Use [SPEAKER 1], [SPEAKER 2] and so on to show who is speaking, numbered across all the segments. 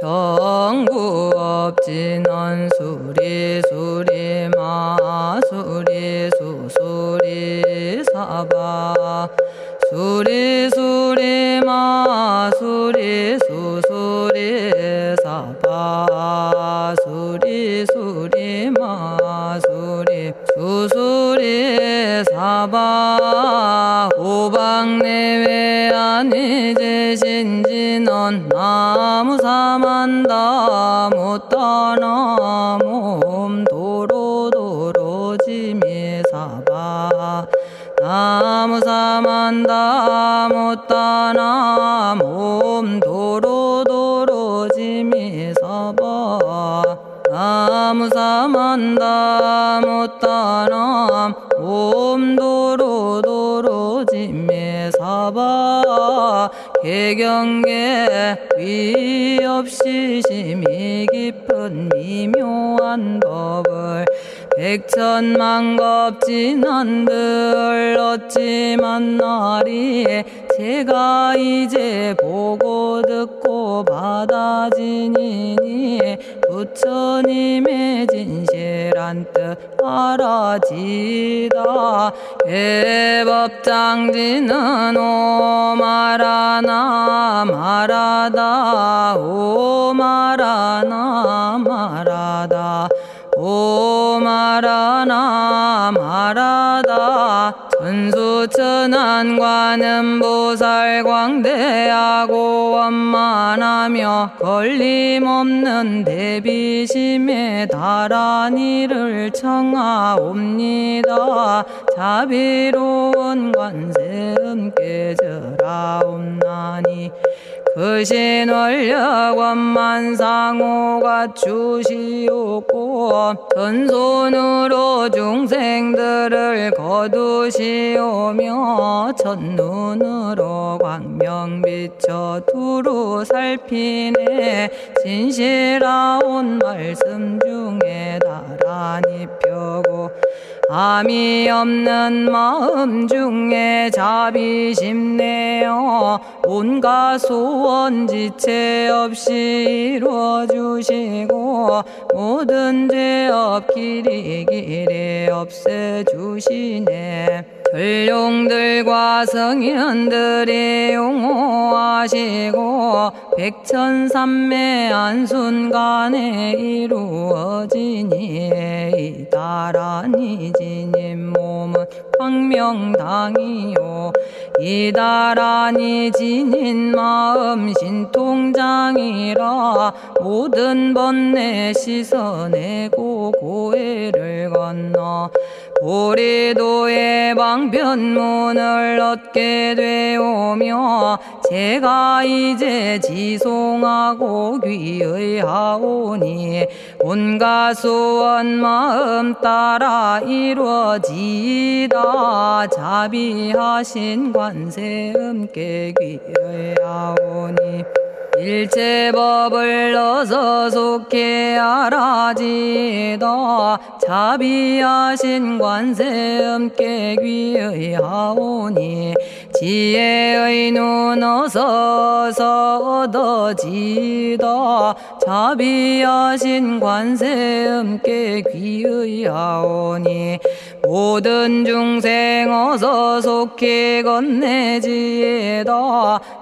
[SPEAKER 1] 정구업진원 수리수리 마수리 수수리 사바 수리수리 마수리 수수리 사바 수리수리 마수리 수수리 사바 오방내외 안이제신진원 나무사만다 못다나 몸도로도로지미사바 나무사만다 못다나 몸도로도로지미사바 나무사만다 못다나 몸도로도로지미사바 개경계 위없이 심히 깊은 미묘한 법을 백천만겁진한들 어찌 만나리 제가 이제 보고 듣고 받아지니니 부처님의 진실한 뜻 알아지다 해법장지는 오마라나 마라다 오마라나 마라다 오마라나 마라다 천수천안관음 보살 광대하고 원만하며 걸림없는 대비심에 달한 이를 청하옵니다. 자비로운 관세음께 절하옵나니 그신원력 원만상호가 주시옵고 전손으로 중생들을 거두시오며 첫눈으로 광명 비춰 두루 살피네 진실하온 말씀 중에 나란히 펴고 암이 없는 마음 중에 자비심 내어 온갖 소원 지체 없이 이루어주시고 모든 죄업 길이 없애주시네. 전룡들과 성현들이 용호하시고 백천삼매 한순간에 이루어지니 이다라니 지님 몸은 광명당이요 이다라니 지닌 마음 신통장이라 모든 번뇌 씻어내고 고해를 건너 보리도의 방편문을 얻게 되오며 제가 이제 지송하고 귀의하오니 온갖 소원 마음 따라 이루어지다 자비하신 관세음께 귀의하오니 일체법을 어서 속히 알아지다 자비하신 관세음께 귀의하오니 지혜의 눈 어서 얻어지다 자비하신 관세음께 귀의하오니 모든 중생 어서 속히 건네지다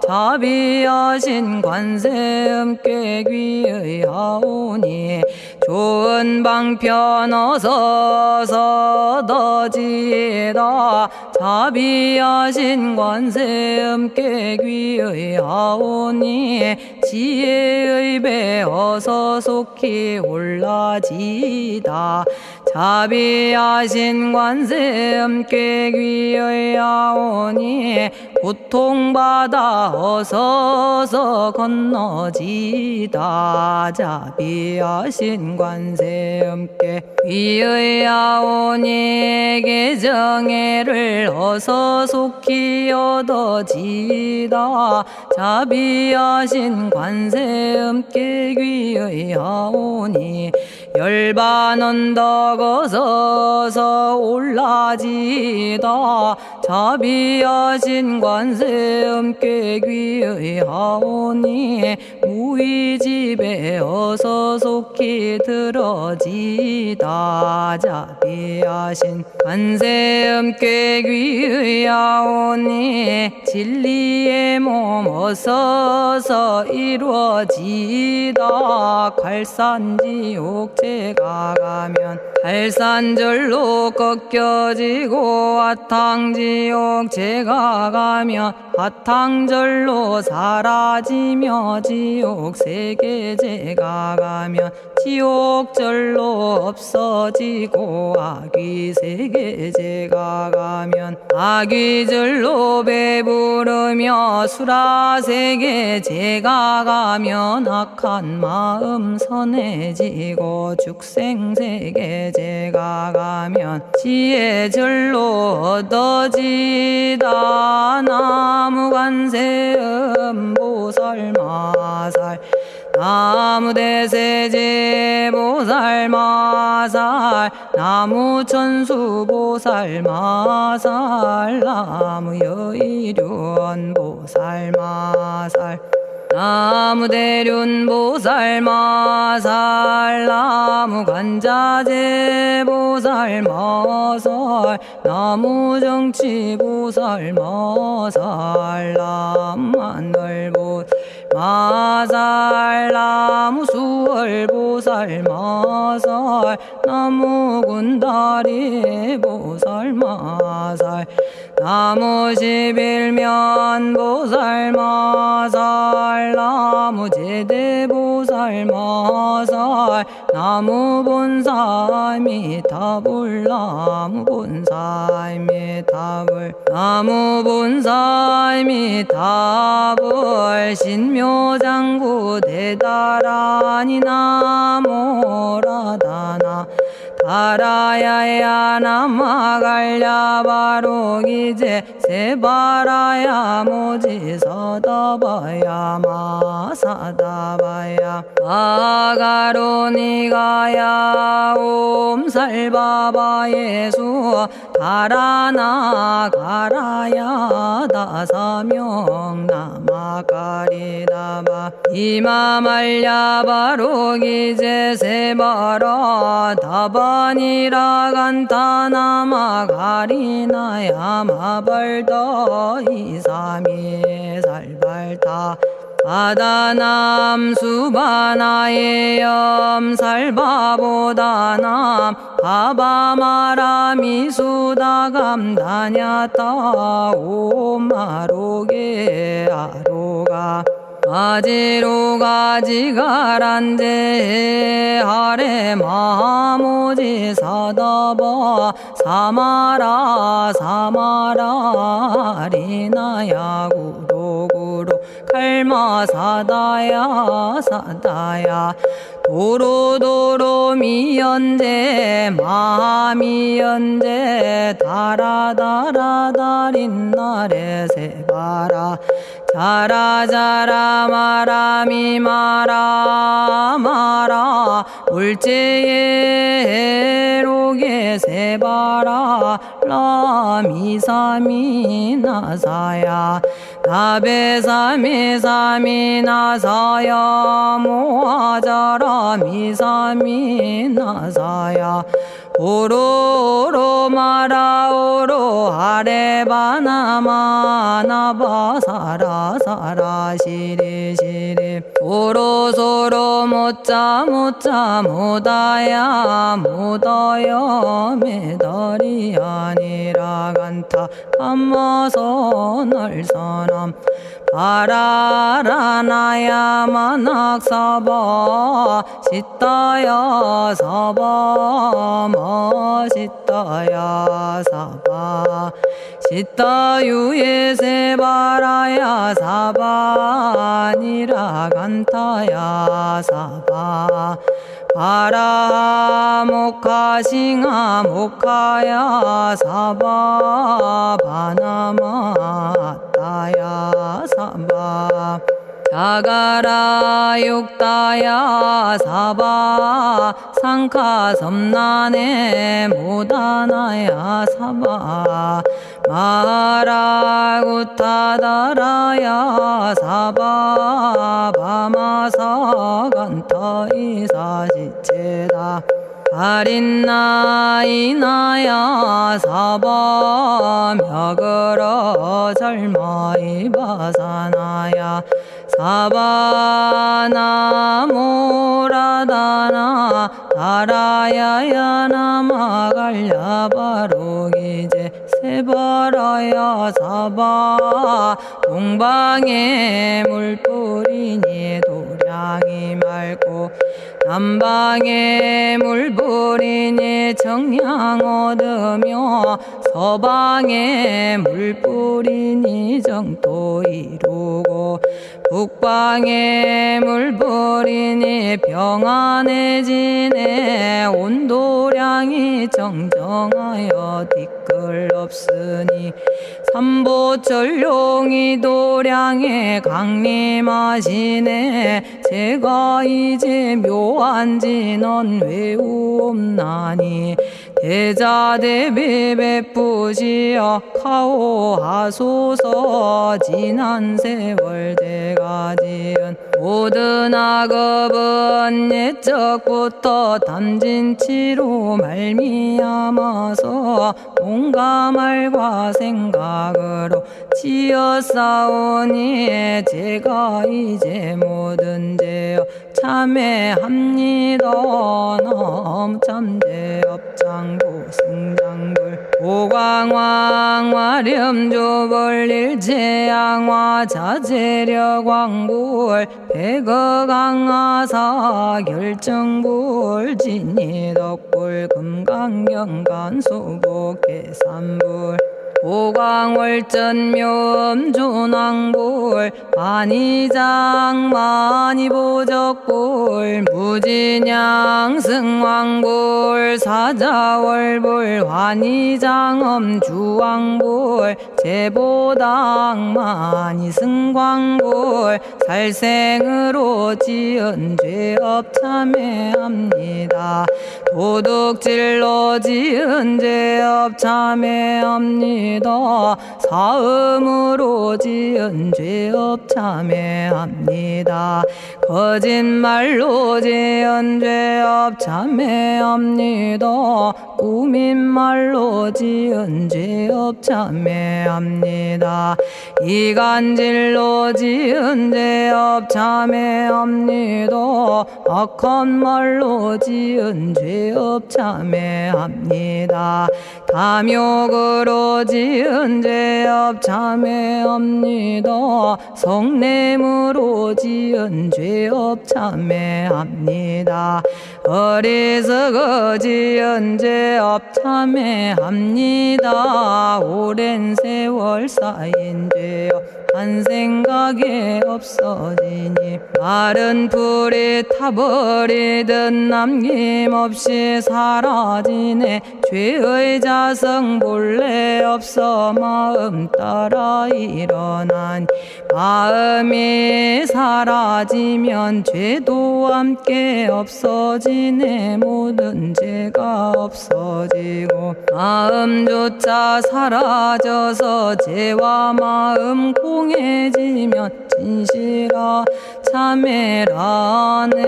[SPEAKER 1] 자비하신 관세음께 귀의하오니 좋은 방편 어서 얻어지다 자비하신 관세음께 귀의하오니 지혜의 배 어서 속히 올라지다 자비하신 관세음께 귀의하오니 고통받아 어서 건너지다 자비하신 관세음께 귀의하오니 개정애를 어서 속히 얻어지다 자비하신 관세음께 귀의하오니 열반 언덕 어서 올라지다 자비하신 관세음께 귀의하오니 무의집에 어서 속히 들어지다. 자비하신 관세음께 귀의하오니 진리의 몸 어서서 이루어지다. 갈산지옥 제가 가면 갈산절로 꺾여지고 화탕지옥 제가 가면 화탕절로 사라지며 지옥 세계 제가 가면 지옥절로 없어지고 아귀 세계 제가 가면 아귀절로 배부르며 수라 세계 제가 가면 악한 마음 선해지고 죽생 세계 제가 가면 지혜절로 얻어지다. 나무관세음 보살마살 나무대세제 보살마살 나무천수 보살마살 나무여의륜 보살마살 나무대륜 보살마살 나무간자재 보살마살 나무정치 보살마살 나무하늘 보살마살 나무수월 보살마살 나무군다리 보살마살 나무십일면 보살마살 나무제대 보살마살 나무본사미타불 나무본사미타불 나무본사미타불 신묘장구 대다라니 나모라다나 다라야야 나마갈야바로기제 세바라야 모지서다바야 마사다바야 아가로니가야 옴살바바예수 다라나 가라야 다사명 나마가리다바 이마말야바로기제 세바라 다바니라 간타나마 가리나야 마발더 이사미 살발타 바다남 수바나의 염살바보다남 바바마라미 수다감다냐타 오마로게 아로가 아지로가지가란데 하레 마모지 사다바 사마라 사마라 리나야 구로구로 칼마 사다야 사다야 도로도로 미연제 마미연제 다라다라다린나레 세바라 자라자라 마라미 마라 마라 울제에 로게 세바라 라미사미 나사야 나베사미 사미 나사야 모아자라 미사미 나사야 오로로 마라오로 아레바나마 나바사라 사라 시리 시리 오로소로 못자 못자 못다야 못다여 메달이 아니라 간타 감마서 날선함 바라라나야 만학사바 시타야 사바 마시타야 사바 시타유예 세바라야 사바니라 간타야 사바 바라 모카싱아 모카야 사바 바나마 따야 사바 자가라 육다야 사바 상카 섬나네 모다나야 사바 마라구타다라야 사바바마사간타 이사시체다 아린나이나야 사바며그러 절마이바사나야 사바나모라다나 다라야야 나마갈야바로기제 세바라야 사바 동방에 물뿌리니 도량이 맑고 남방에 물뿌리니 정량 얻으며 서방에 물뿌리니 정토 이루고 북방에 물뿌리니 평안해지네 온도량이 정정하여 뒤끌 없으니 삼보철룡이 도량에 강림하시네 제가 이제 묘한 진언 외우옵나니 대자대비 베푸시어 카오하소서 지난 세월 제가 지은 모든 악업은 옛적부터 담진치로 말미암아서 온갖 말과 생각으로 지었사오니 제가 이제 모든 죄업 참회합니다. 남참죄업장부 승장불 오광왕 화렴조벌 일제양화 자재력왕불 백어강하사 결정불 진이덕불 금강경간수복 계산불 오광월전묘음존왕불 반의장 만이보적불 무진양승왕불 사자월불 환의장엄 주왕불 제보당 만이승광불 살생으로 지은 죄업 참회합니다. 도둑질로 지은 죄업 참회합니다. 사음으로 지은 죄업 참회합니다. 거짓말로 지은 죄업 참회합니다. 꾸민말로 지은 죄업 참회합니다. 이간질로 지은 죄업 참회합니다. 악한 말로 지은 죄업 참회합니다. 탐욕으로 지은 죄업 참회합니다. 성냄으로 지은 죄업 참회합니다. 어리석어 지은 죄업 참회합니다. 오랜 세월 쌓인 죄업 한 생각에 없어지니 마른 풀이 타버리듯 남김없이 사라지네. 죄의 자성 본래 없어 마음 따라 일어나니 마음이 사라지면 죄도 함께 없어지네. 모든 죄가 없어지고 마음조차 사라져서 죄와 마음 공해지면 진실아 참회라네.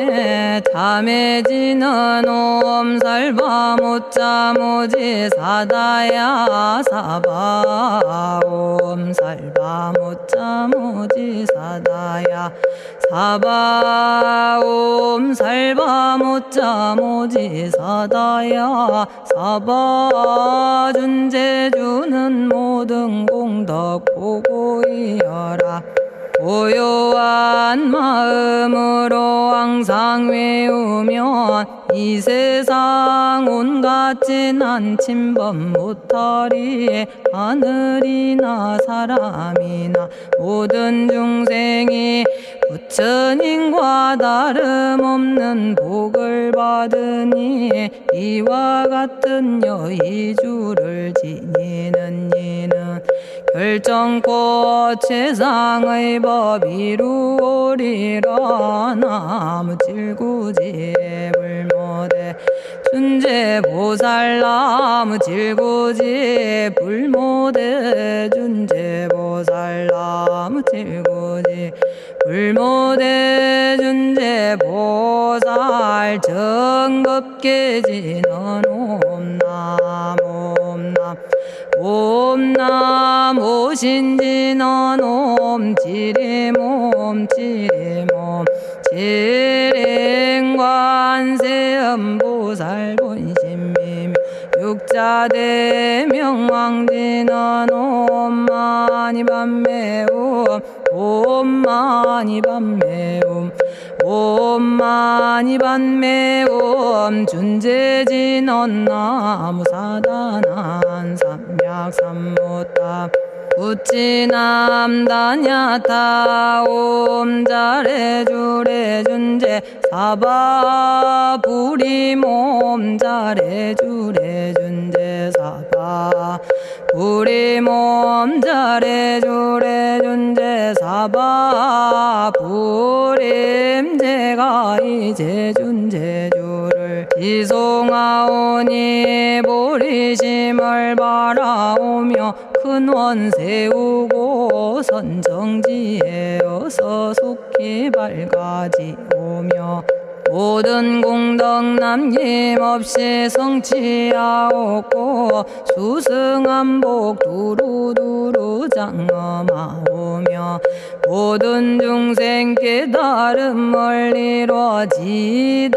[SPEAKER 1] 참해지는 옴살바 못자 모지 사다야 사바 옴살바 못자 모지 사다야 사바 옴살바 못자 모지 사다야 사바 준제주는 모든 공덕 보고이여라. 고요한 마음으로 항상 외우면 이 세상 온갖 진한 침범 못하리. 하늘이나 사람이나 모든 중생이 부처님과 다름없는 복을 받으니 이와 같은 여의주를 지니는 이는 결정코 최상의 법 이루오리라. 나무질구지불모대 준제보살나무 질구지 불모대 준제보살나무 질구지 불모대 준제보살 정겁계지는 옴남 옴남 옴남 오신지는 옴 지리몸 지리몸 지랭관세음보살 본심미묘 육자대명왕지는 옴마니밤매옴 옴마니밤매옴 옴마니밤매옴 준제진언 나무사다난 삼약삼무타 우치남다냐타 옴자레주레 준제 사바 부리몸 자레주레 준제 사바 부리몸 자레주레 준제 사바 부림 제가 이제 준제주를 지송하오니 보리심을 바라오며 큰원 세우고 선정지에 어서 속히 밝아지오며 모든 공덕 남김없이 성취하옵고 수승한복 두루두루 장엄하오며 모든 중생 깨달음을 이루어지다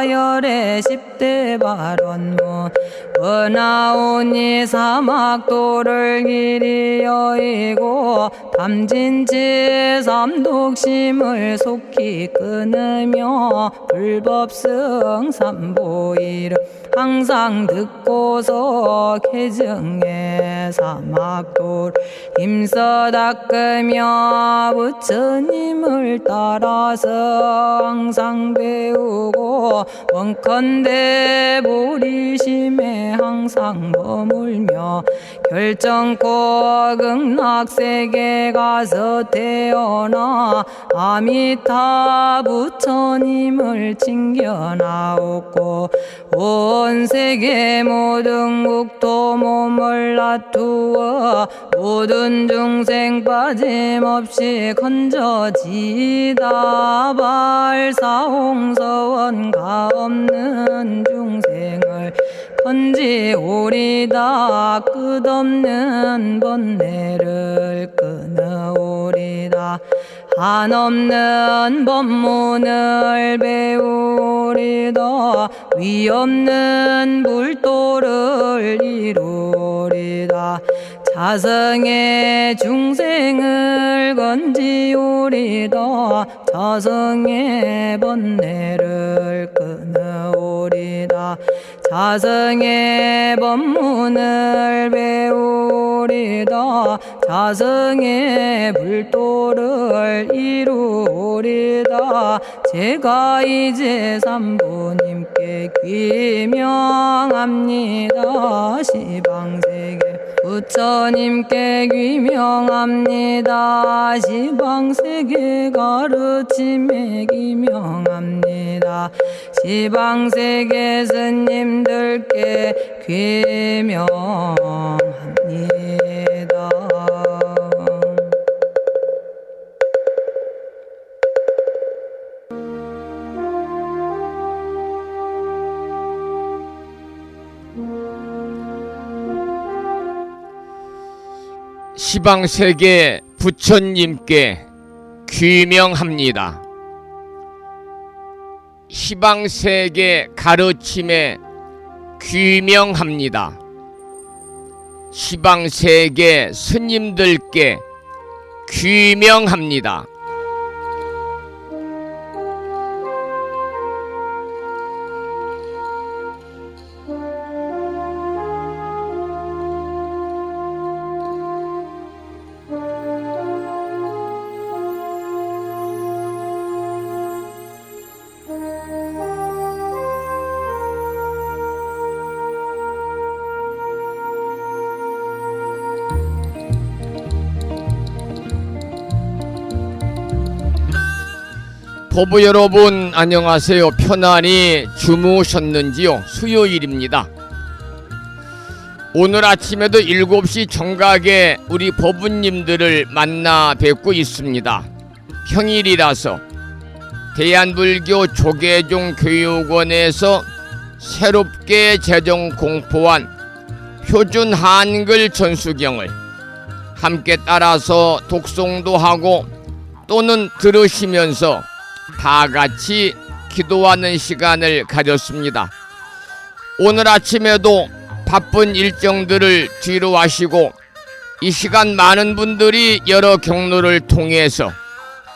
[SPEAKER 1] 열의 10대 발언문 은하오니 사막도를 길이 여의고 담진치 삼독심을 속히 끊으며 불법승 삼보이를 항상 듣고서 개증해 사막도를 힘써 닦으며 부처님을 따라서 항상 배우고 원컨대 보리심에 항상 머물며 결정코 극락세계 가서 태어나 아미타 부처님을 칭견하옵고 온 세계 모든 국토 몸을 놔두어 모든 중생 빠짐없이 건져지다 발사홍서원 가없는 중생을 건지오리다 끝없는 번뇌를 끊어오리다 한없는 법문을 배우리다 위없는 불도를 이루리다 자성의 중생을 건지오리다 자성의 번뇌를 끊어오리다 자성의 법문을 배우리다 자성의 불도를 이루리다 제가 이제 삼부님께 귀명합니다 시방세계 부처님께 귀명합니다 시방세계 가르침에 귀명합니다 시방세계 스님들께 귀명합니다.
[SPEAKER 2] 시방세계 부처님께 귀명합니다. 시방세계 가르침에 귀명합니다. 시방세계 스님들께 귀명합니다. 보부 여러분 안녕하세요. 편안히 주무셨는지요? 수요일입니다. 오늘 아침에도 7시 정각에 우리 법부님들을 만나 뵙고 있습니다. 평일이라서 대한불교 조계종 교육원에서 새롭게 제정 공포한 표준 한글 전수경을 함께 따라서 독송도 하고 또는 들으시면서 다 같이 기도하는 시간을 가졌습니다. 오늘 아침에도 바쁜 일정들을 뒤로 하시고 이 시간 많은 분들이 여러 경로를 통해서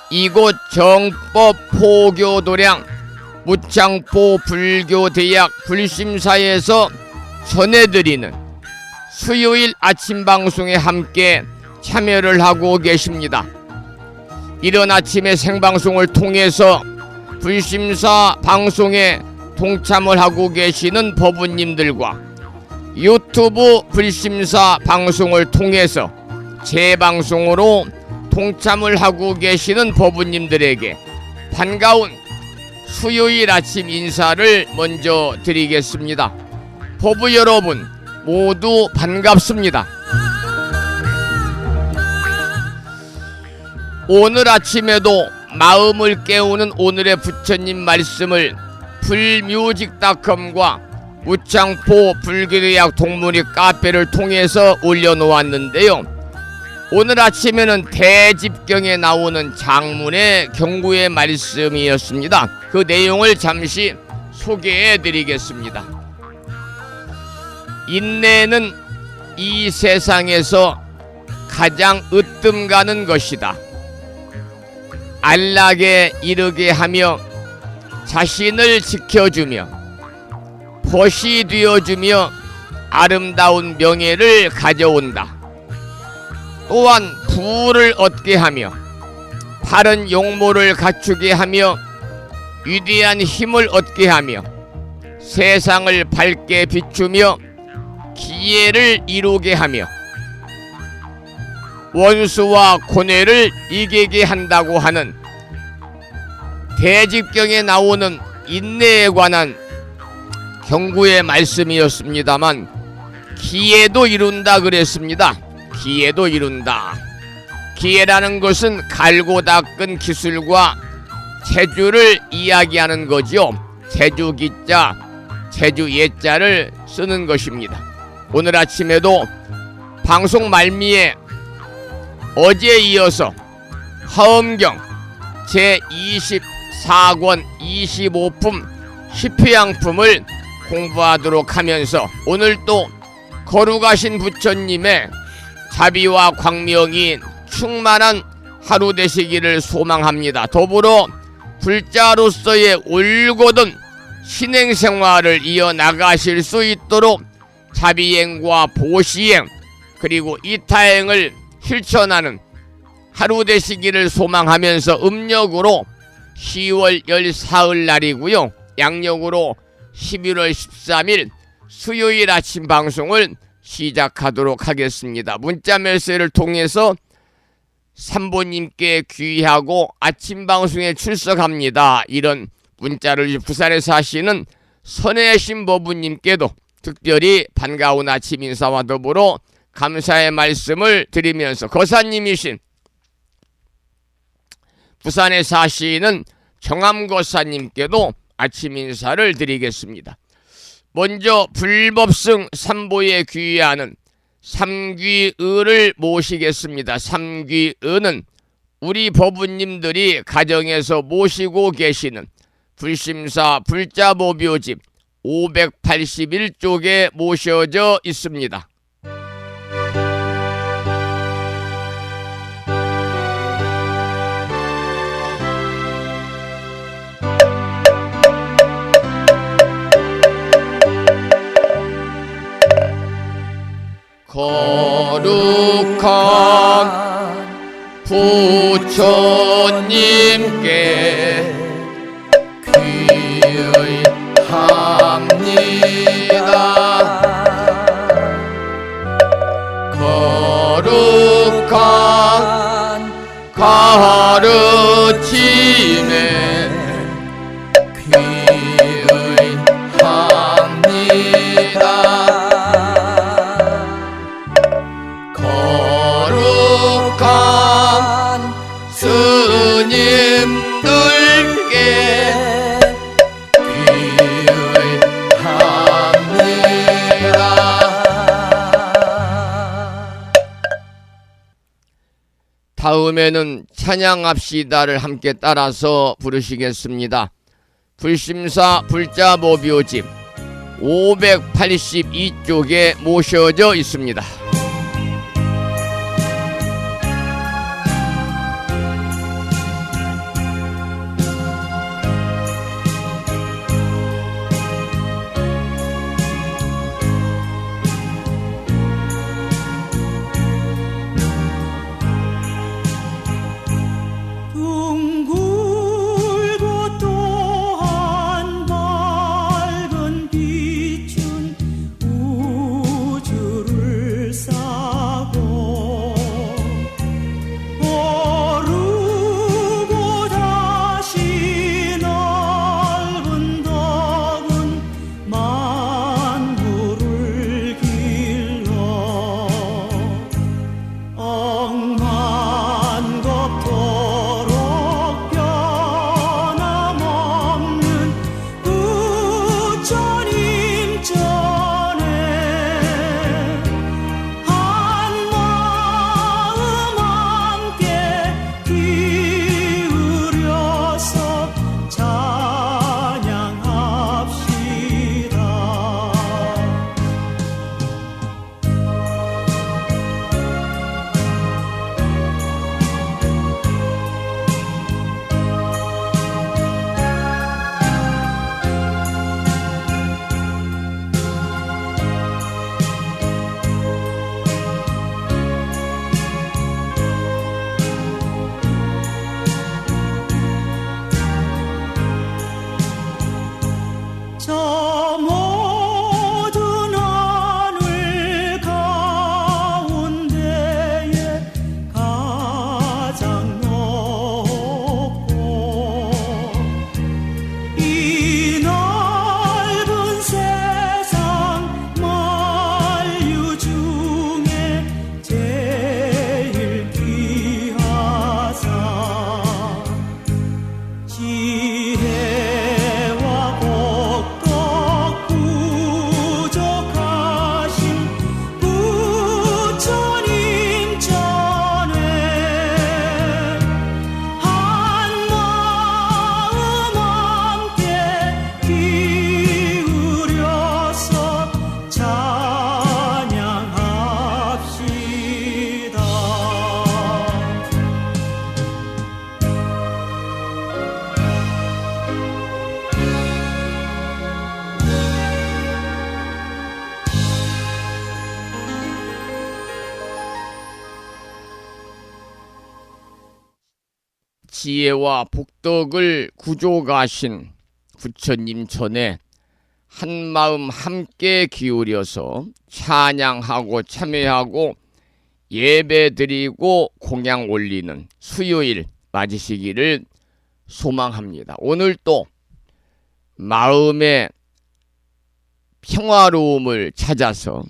[SPEAKER 2] 이곳 정법 포교도량 무창포 불교대학 불심사에서 전해드리는 수요일 아침 방송에 함께 참여를 하고 계십니다. 이른 아침에 생방송을 통해서 불심사 방송에 동참을 하고 계시는 법부님들과 유튜브 불심사 방송을 통해서 재방송으로 동참을 하고 계시는 법부님들에게 반가운 수요일 아침 인사를 먼저 드리겠습니다. 법부 여러분 모두 반갑습니다. 오늘 아침에도 마음을 깨우는 오늘의 부처님 말씀을 불뮤직닷컴과 무창포 불교대학 동문회 카페를 통해서 올려놓았는데요. 오늘 아침에는 대집경에 나오는 장문의 경구의 말씀이었습니다. 그 내용을 잠시 소개해 드리겠습니다. 인내는 이 세상에서 가장 으뜸 가는 것이다. 안락에 이르게 하며 자신을 지켜주며 벗이 되어주며 아름다운 명예를 가져온다. 또한 부를 얻게 하며 바른 용모를 갖추게 하며 위대한 힘을 얻게 하며 세상을 밝게 비추며 기회를 이루게 하며 원수와 고뇌를 이기게 한다고 하는 대집경에 나오는 인내에 관한 경구의 말씀이었습니다만 기회도 이룬다 그랬습니다. 기회도 이룬다. 기회라는 것은 갈고 닦은 기술과 재주를 이야기하는 거지요. 재주 기자, 재주 예자를 쓰는 것입니다. 오늘 아침에도 방송 말미에 어제에 이어서 화엄경 제24권 25품 10회양품을 공부하도록 하면서 오늘 또 거룩하신 부처님의 자비와 광명이 충만한 하루 되시기를 소망합니다. 더불어 불자로서의 올곧은 신행생활을 이어나가실 수 있도록 자비행과 보시행 그리고 이타행을 실천하는 하루 되시기를 소망하면서 음력으로 10월 14일 날이고요. 양력으로 11월 13일 수요일 아침 방송을 시작하도록 하겠습니다. 문자 메시지를 통해서 삼보님께 귀하고 아침 방송에 출석합니다. 이런 문자를 부산에 사시는 선혜신 법부님께도 특별히 반가운 아침 인사와 더불어 감사의 말씀을 드리면서 거사님이신 부산에 사시는 정암거사님께도 아침 인사를 드리겠습니다. 먼저 불법승 삼보에 귀의하는 삼귀의를 모시겠습니다. 삼귀의는 우리 법부님들이 가정에서 모시고 계시는 불심사 불자보묘집 581쪽에 모셔져 있습니다. 거룩한 부처님께 귀의합니다. 거룩한 가르침에 다음에는 찬양합시다를 함께 따라서 부르시겠습니다. 불심사 불자보묘집 582쪽에 모셔져 있습니다. 지혜와 복덕을 구족하신 부처님 전에 한마음 함께 기울여서 찬양하고 참회하고 예배드리고 공양 올리는 수요일 맞으시기를 소망합니다. 오늘 또 마음의 평화로움을 찾아서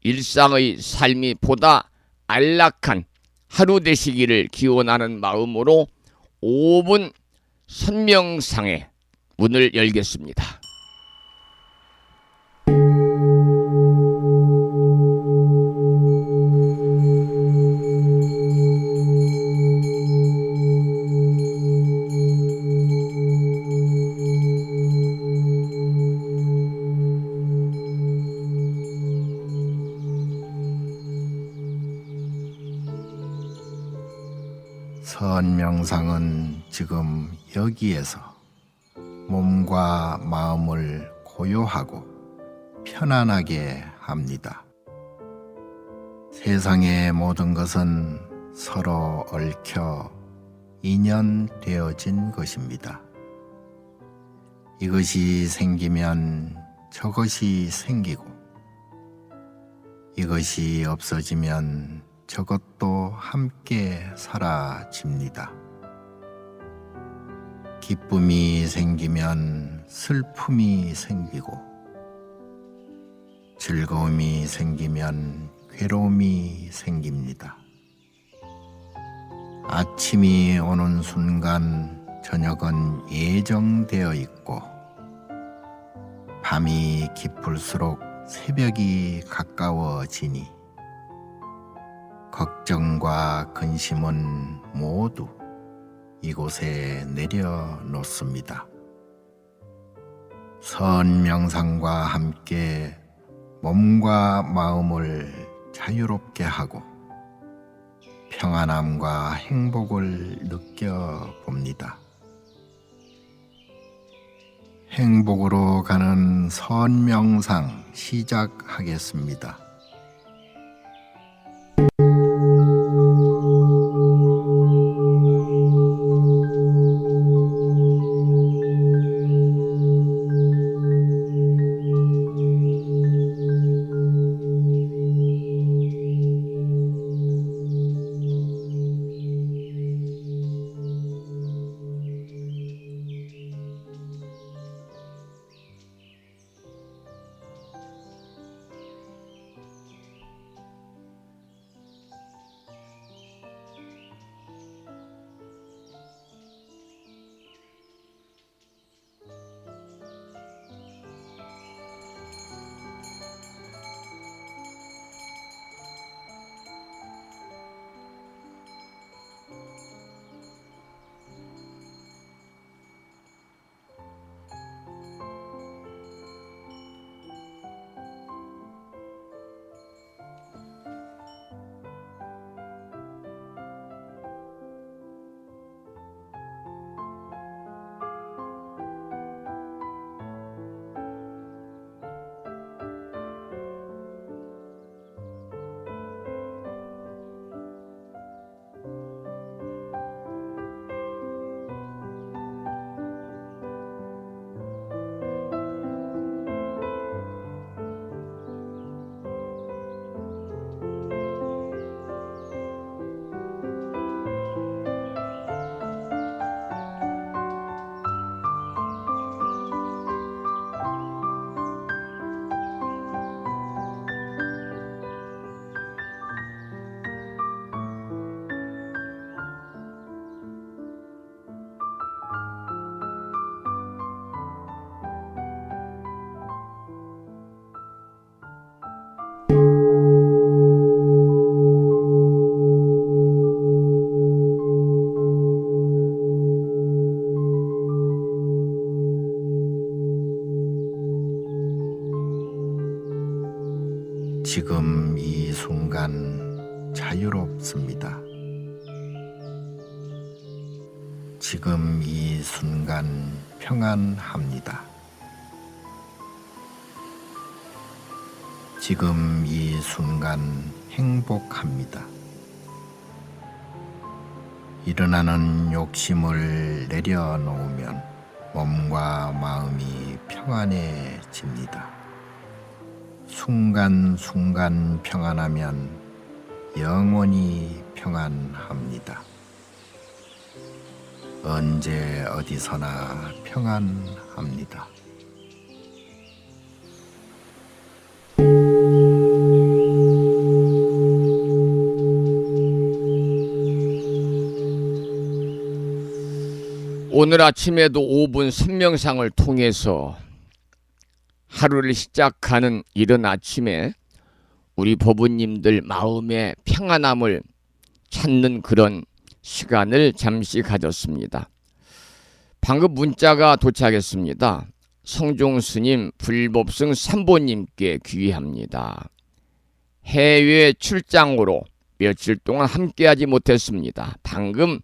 [SPEAKER 2] 일상의 삶이 보다 안락한 하루 되시기를 기원하는 마음으로 5분 선명상의 문을 열겠습니다.
[SPEAKER 3] 선명상은 지금 여기에서 몸과 마음을 고요하고 편안하게 합니다. 세상의 모든 것은 서로 얽혀 인연되어진 것입니다. 이것이 생기면 저것이 생기고, 이것이 없어지면 저것도 함께 사라집니다. 기쁨이 생기면 슬픔이 생기고, 즐거움이 생기면 괴로움이 생깁니다. 아침이 오는 순간 저녁은 예정되어 있고, 밤이 깊을수록 새벽이 가까워지니, 걱정과 근심은 모두 이곳에 내려놓습니다. 선 명상과 함께 몸과 마음을 자유롭게 하고 평안함과 행복을 느껴봅니다. 행복으로 가는 선 명상 시작하겠습니다. 지금 이 순간 자유롭습니다. 지금 이 순간 평안합니다. 지금 이 순간 행복합니다. 일어나는 욕심을 내려놓으면 몸과 마음이 평안해집니다. 순간순간 평안하면 영원히 평안합니다. 언제 어디서나 평안합니다.
[SPEAKER 2] 오늘 아침에도 5분 선명상을 통해서 하루를 시작하는 이른 아침에 우리 법우님들 마음의 평안함을 찾는 그런 시간을 잠시 가졌습니다. 방금 문자가 도착했습니다. 성종스님 불법승 3보님께 귀의합니다. 해외 출장으로 며칠 동안 함께하지 못했습니다. 방금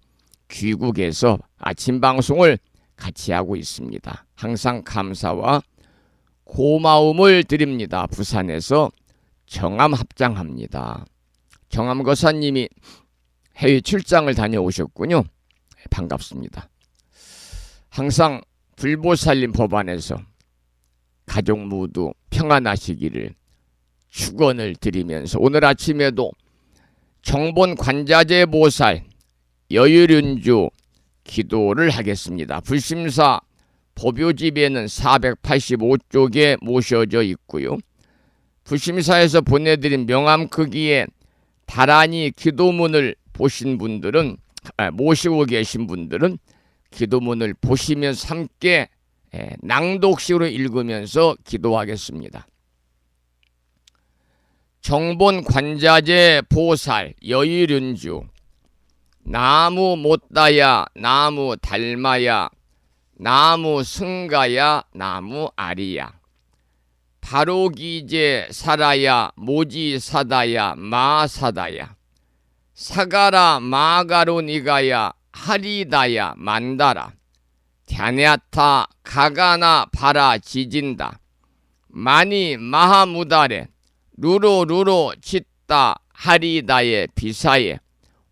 [SPEAKER 2] 귀국에서 아침 방송을 같이 하고 있습니다. 항상 감사와 고마움을 드립니다. 부산에서 정암 합장합니다. 정암 거사님이 해외 출장을 다녀오셨군요. 반갑습니다. 항상 불보살림 법안에서 가족 모두 평안하시기를 축원을 드리면서 오늘 아침에도 정본 관자재 보살 여유륜주 기도를 하겠습니다. 불심사 법요집에는 485쪽에 모셔져 있고요. 불심사에서 보내드린 명함 크기의 다란이 기도문을 보신 분들은 모시고 계신 분들은 기도문을 보시면서 함께 낭독식으로 읽으면서 기도하겠습니다. 정본 관자재 보살 여의륜주 나무 못다야 나무 달마야 나무 승가야 나무 아리야 바로기제 사라야 모지사다야 마사다야 사가라 마가로니가야 하리다야 만다라 갸냐타 가가나 바라 지진다 마니 마하무다레 루로루로 짓다 하리다의 비사에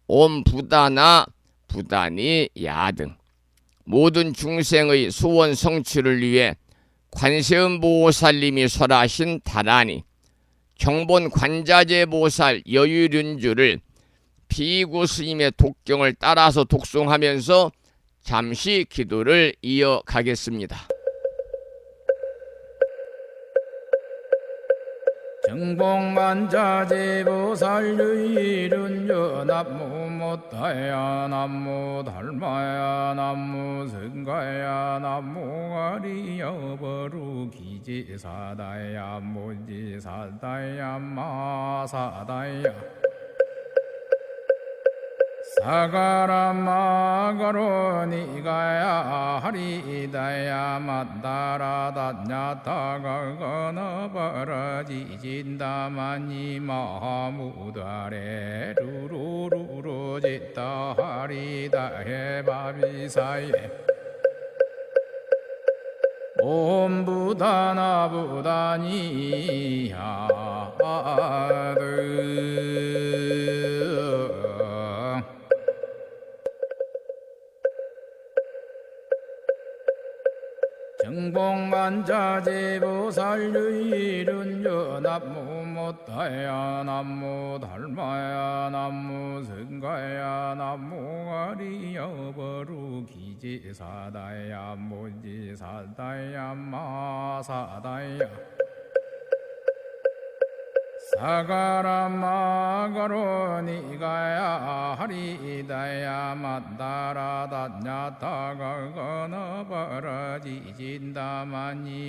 [SPEAKER 2] 옴부다나 부다니 야등 모든 중생의 소원 성취를 위해 관세음보살님이 설하신 다라니 정본 관자재 보살 여유륜주를 비구 스님의 독경을 따라서 독송하면서 잠시 기도를 이어가겠습니다.
[SPEAKER 4] 정봉만자재보살 유일은여 남무 못다야 남무 달마야 남무 승가야 남무 아리여 버루기지사다야 모지사다야 마사다야 사가라 마가로니가야 하리다야 만다라 다냐타가가나 바라지진다마니 마하무다레 루루루루 짓다 하리다해 바비사예 옴부다나부다니야드 정봉만자재보살 유일은여 남무 못다야 남무 달마야 남무 승가야 남무 아리여 버루기지사다야 모지사다야 마사다야 사가라 마가로니가야 하리다야 만다라 다냐타가가나 바라지진다마니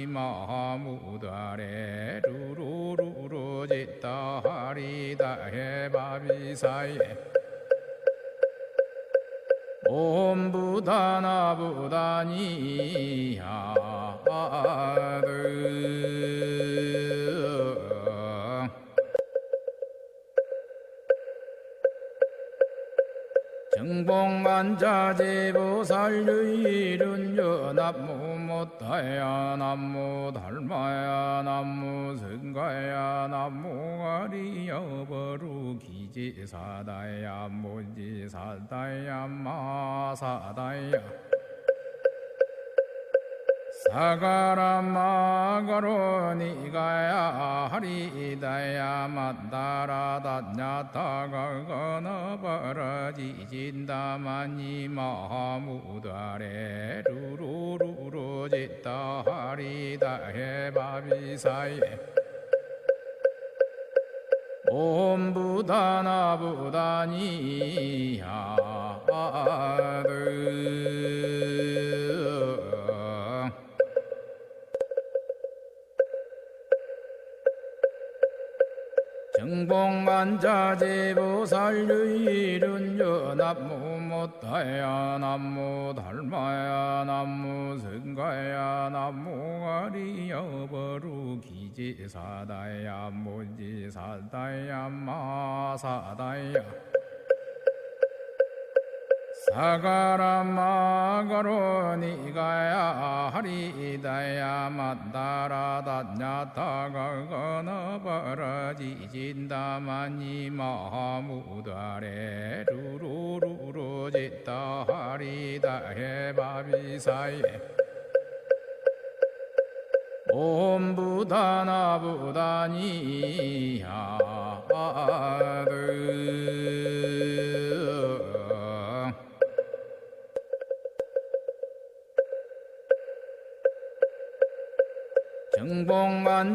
[SPEAKER 4] 마하무다레 루루루루 짓다 하리다해 바비사예 옴부다나부다니야드 정봉만자재보살 유일은여 남무 못다야 남무 달마야 남무 승가야 남무 아리여 버루기지사다야 모지사다야 마사다야 사가라 마가로니가야 하리다야 만다라 다냐타가가나 바라지진다마니 마하무다레 루루루루 짓다 하리다해 바비사예 옴부다나부다니야드 정봉만자재보살 유일은여 남무 못다야 남무 달마야 남무 승가야 남무 아리여 버루기지사다야 모지사다야 마사다야 사가라 마가로니가야 하리다야 만다라 다냐타가가나 바라지진다마니 마하무다레 루루루루 짓다 하리다해 바비사예 옴부다나부다니야드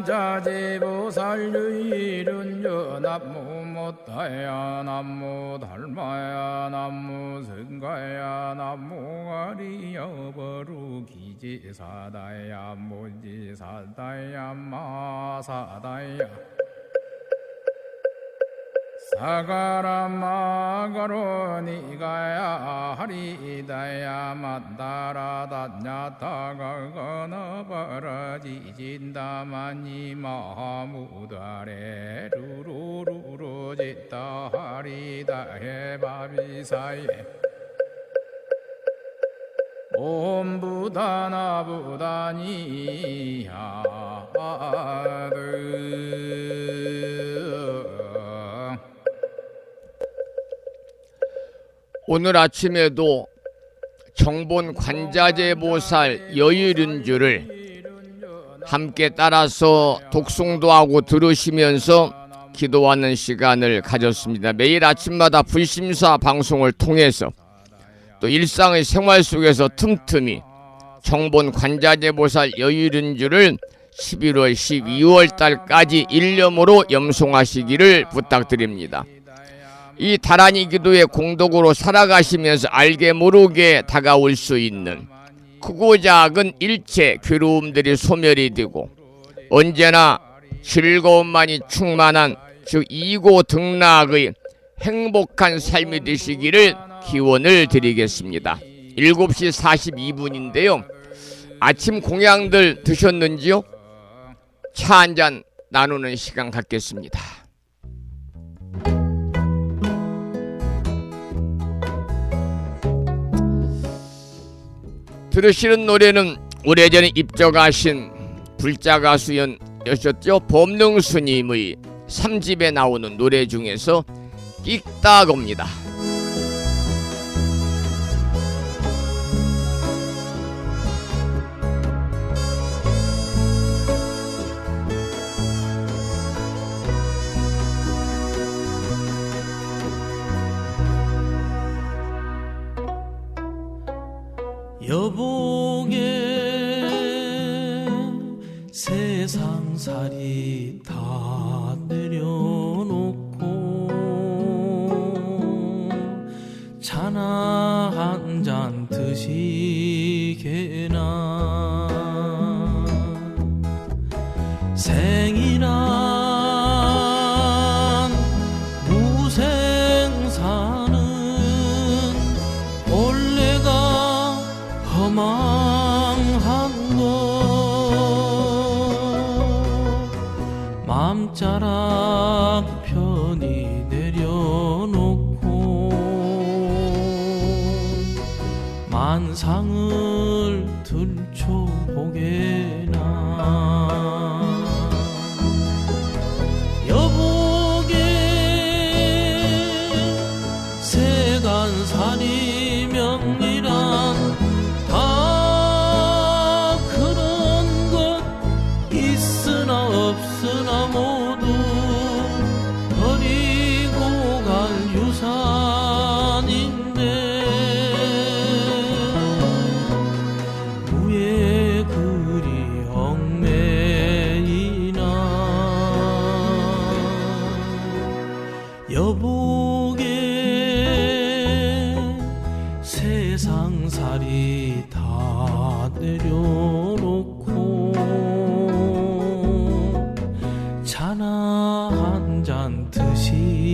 [SPEAKER 4] 정봉만자재보살 유일은여 남무 못다야 남무 달마야 남무 승가야 남무 아리여 버루기지사다야 모지사다야 마사다야 사가라마가로니가야 하리다야 만다라다냐타가거나 바라지진다마니 마하무다레 루루루루지다 하리다해 바비사예 옴부다나부다니야드.
[SPEAKER 2] 오늘 아침에도 정본 관자재 보살 여의륜주를 함께 따라서 독송도 하고 들으시면서 기도하는 시간을 가졌습니다. 매일 아침마다 불심사 방송을 통해서 또 일상의 생활 속에서 틈틈이 정본 관자재 보살 여의륜주를 11월 12월 달까지 일념으로 염송하시기를 부탁드립니다. 이 다란이 기도의 공덕으로 살아가시면서 알게 모르게 다가올 수 있는 크고 작은 일체 괴로움들이 소멸이 되고 언제나 즐거움만이 충만한 즉 이고등락의 행복한 삶이 되시기를 기원을 드리겠습니다. 7시 42분인데요. 아침 공양들 드셨는지요? 차 한잔 나누는 시간 갖겠습니다. 들으시는 노래는 오래전에 입적하신 불자 가수였죠. 법능스님의 3집에 나오는 노래 중에서 끽다겁니다.
[SPEAKER 5] 여보게 세상살이 다 내려놓고 차나 한 잔 드시게나 생이란 무생사는 본래가 허망한 것 맘자락 편히 내려놓고 만상을 들춰보게나 여보게 세간살이 명리란 다 그런 것 있으나 없으나 모두 버리고 갈 유산인데 무에 그리 얽매이나 여보게 세상살이 다 내려놓고 차나 한 잔 드시게나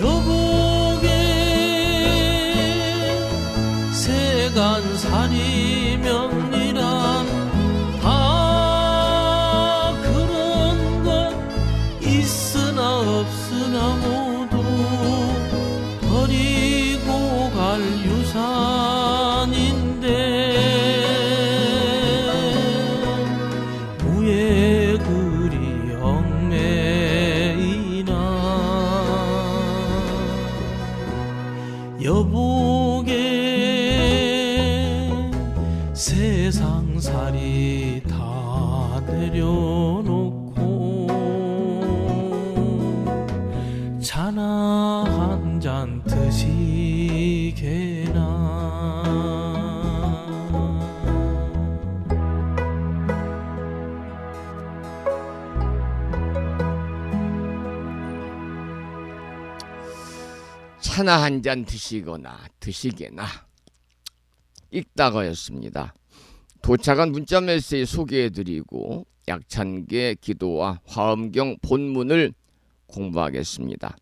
[SPEAKER 5] 여보게 세간살이 명리란 다 그런 것 있으나 없으나 모두 버리고 갈 유산인데 무에 그리 얽매이나 여보게 상사리 다 내려놓고 차나 한 잔 드시게나.
[SPEAKER 2] 차나 한 잔 드시거나 드시게나 읽다가였습니다. 도착한 문자 메시지 소개해드리고 약찬계 기도와 화엄경 본문을 공부하겠습니다.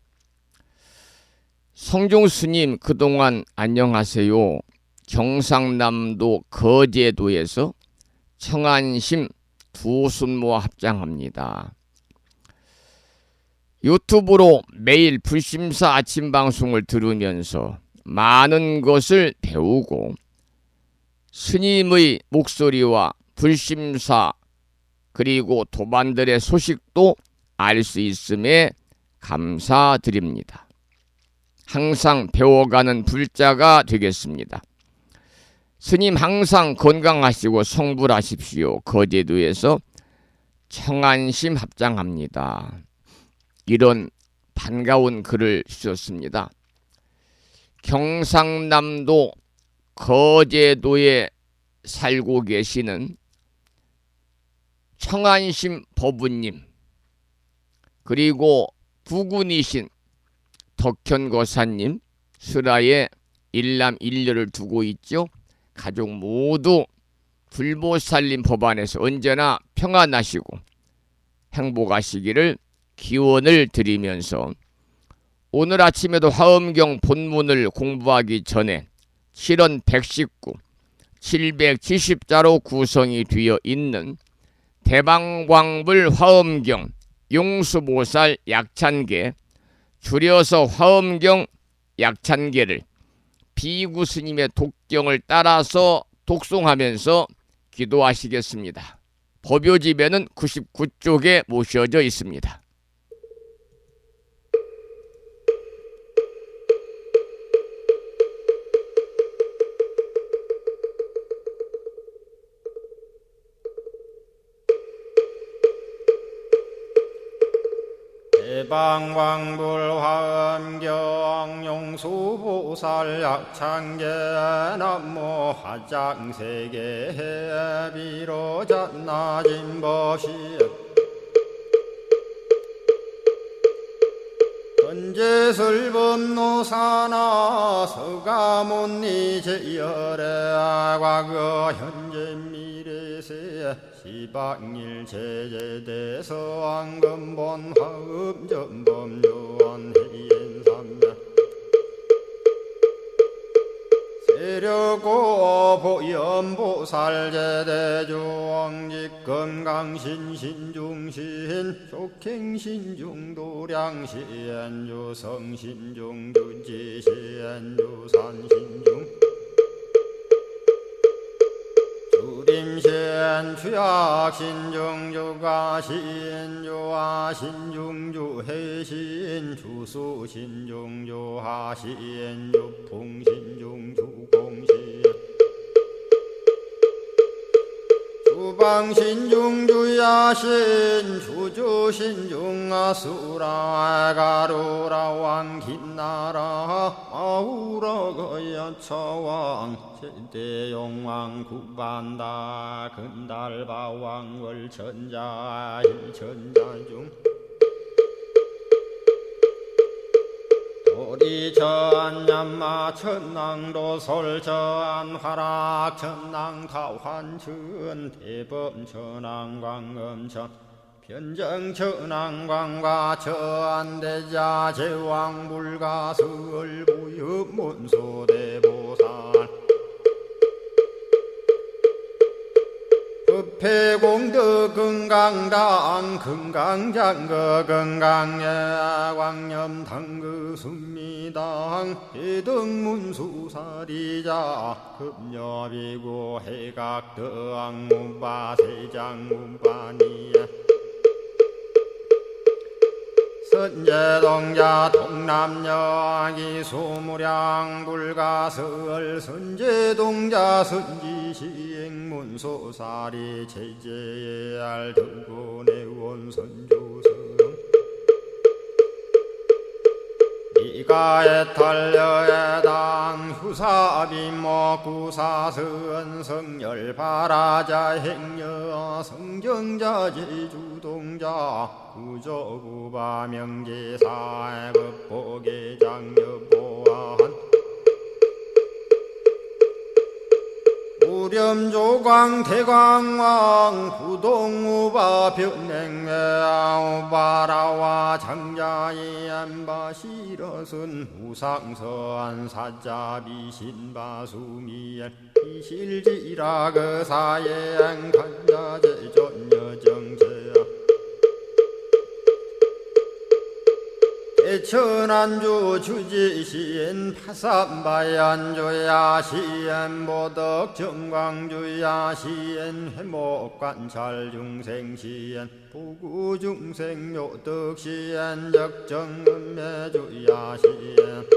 [SPEAKER 2] 성종 스님 그동안 안녕하세요. 경상남도 거제도에서 청안심 두순모와 합장합니다. 유튜브로 매일 불심사 아침 방송을 들으면서 많은 것을 배우고 스님의 목소리와 불심사 그리고 도반들의 소식도 알 수 있음에 감사드립니다. 항상 배워가는 불자가 되겠습니다. 스님 항상 건강하시고 성불하십시오. 거제도에서 청안심 합장합니다. 이런 반가운 글을 주셨습니다. 경상남도 거제도에 살고 계시는 청안심 법우님 그리고 부군이신 덕현거사님 슬하에 일남 일녀를 두고 있죠. 가족 모두 불보살림 법안에서 언제나 평안하시고 행복하시기를 기원을 드리면서 오늘 아침에도 화엄경 본문을 공부하기 전에 7원 119, 770자로 구성이 되어 있는 대방광불 화엄경 용수보살 약찬계 줄여서 화엄경 약찬계를 비구스님의 독경을 따라서 독송하면서 기도하시겠습니다. 법요집에는 99쪽에 모셔져 있습니다.
[SPEAKER 4] 대방광불화엄경 용수보살 약찬계 남모 화장세계 비로잣나진 법시 현재설법노사나 서가문니 제열의 과거 현재 미래세 시방일 제제대서 왕금본 화음전범 요한해인삼매 세력고 보현보살제대주왕직 건강신신중신 족행신중도량시엔주성신중주지시엔주산신중 주림신 주약신중주가신 주아신중주해신 주수신중주하신 주풍신중주공신 주방신중주야신 주주신중아수라 가루라 왕긴나라 아우라 거야차왕 제대용왕 구반다 근달바왕 월천자 일천자중 도리천냠마 천낭도 솔천 화락 천낭 타환천 대범 천왕 광음천 변정 천왕 광과 천대자 제왕 불가설 부유 문소대보살 법회공덕 건강당 건강장거 건강예 광염당그 순미당 해등문수사리자 급녀비고 해각덕 문바 세장 문바니야 선제동자 동남여기 수무량 불가설 선제동자 선지시행문소사리 제제에 알들고 내원 선조성 이가에 탈려에당 휴사비모 구사선 성열 바라자 행여 성정자 제주동자 구조구바 명제사의 법보계 장여보안 우렴조광 대광왕 부동우바 변행매우바라와 장자의 안바시러슨 무상서안 사자비 신바수미엘 이실지라 그 사예행 간자제 전여정제야 대천안주 주지시엔 파산바얀주야 시엔 보덕 정광주야 시엔 회목관찰 중생시엔 부구중생 묘덕시엔 적정음매주야 시엔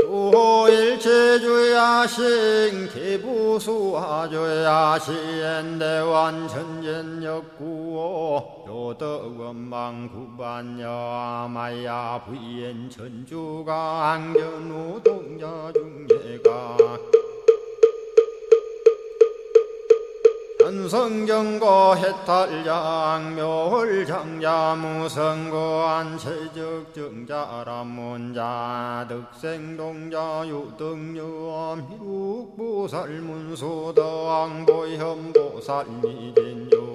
[SPEAKER 4] 수호일체주야신 기부수화주야신 대완천전역구호 요덕원망구반여마야 부인 천주가 안견우 동자중예가 현성경고 해탈장 묘홀장자 무성고안 체적정자람문자 득생동자 유등유엄 희룩보살문소덕보현보살미진유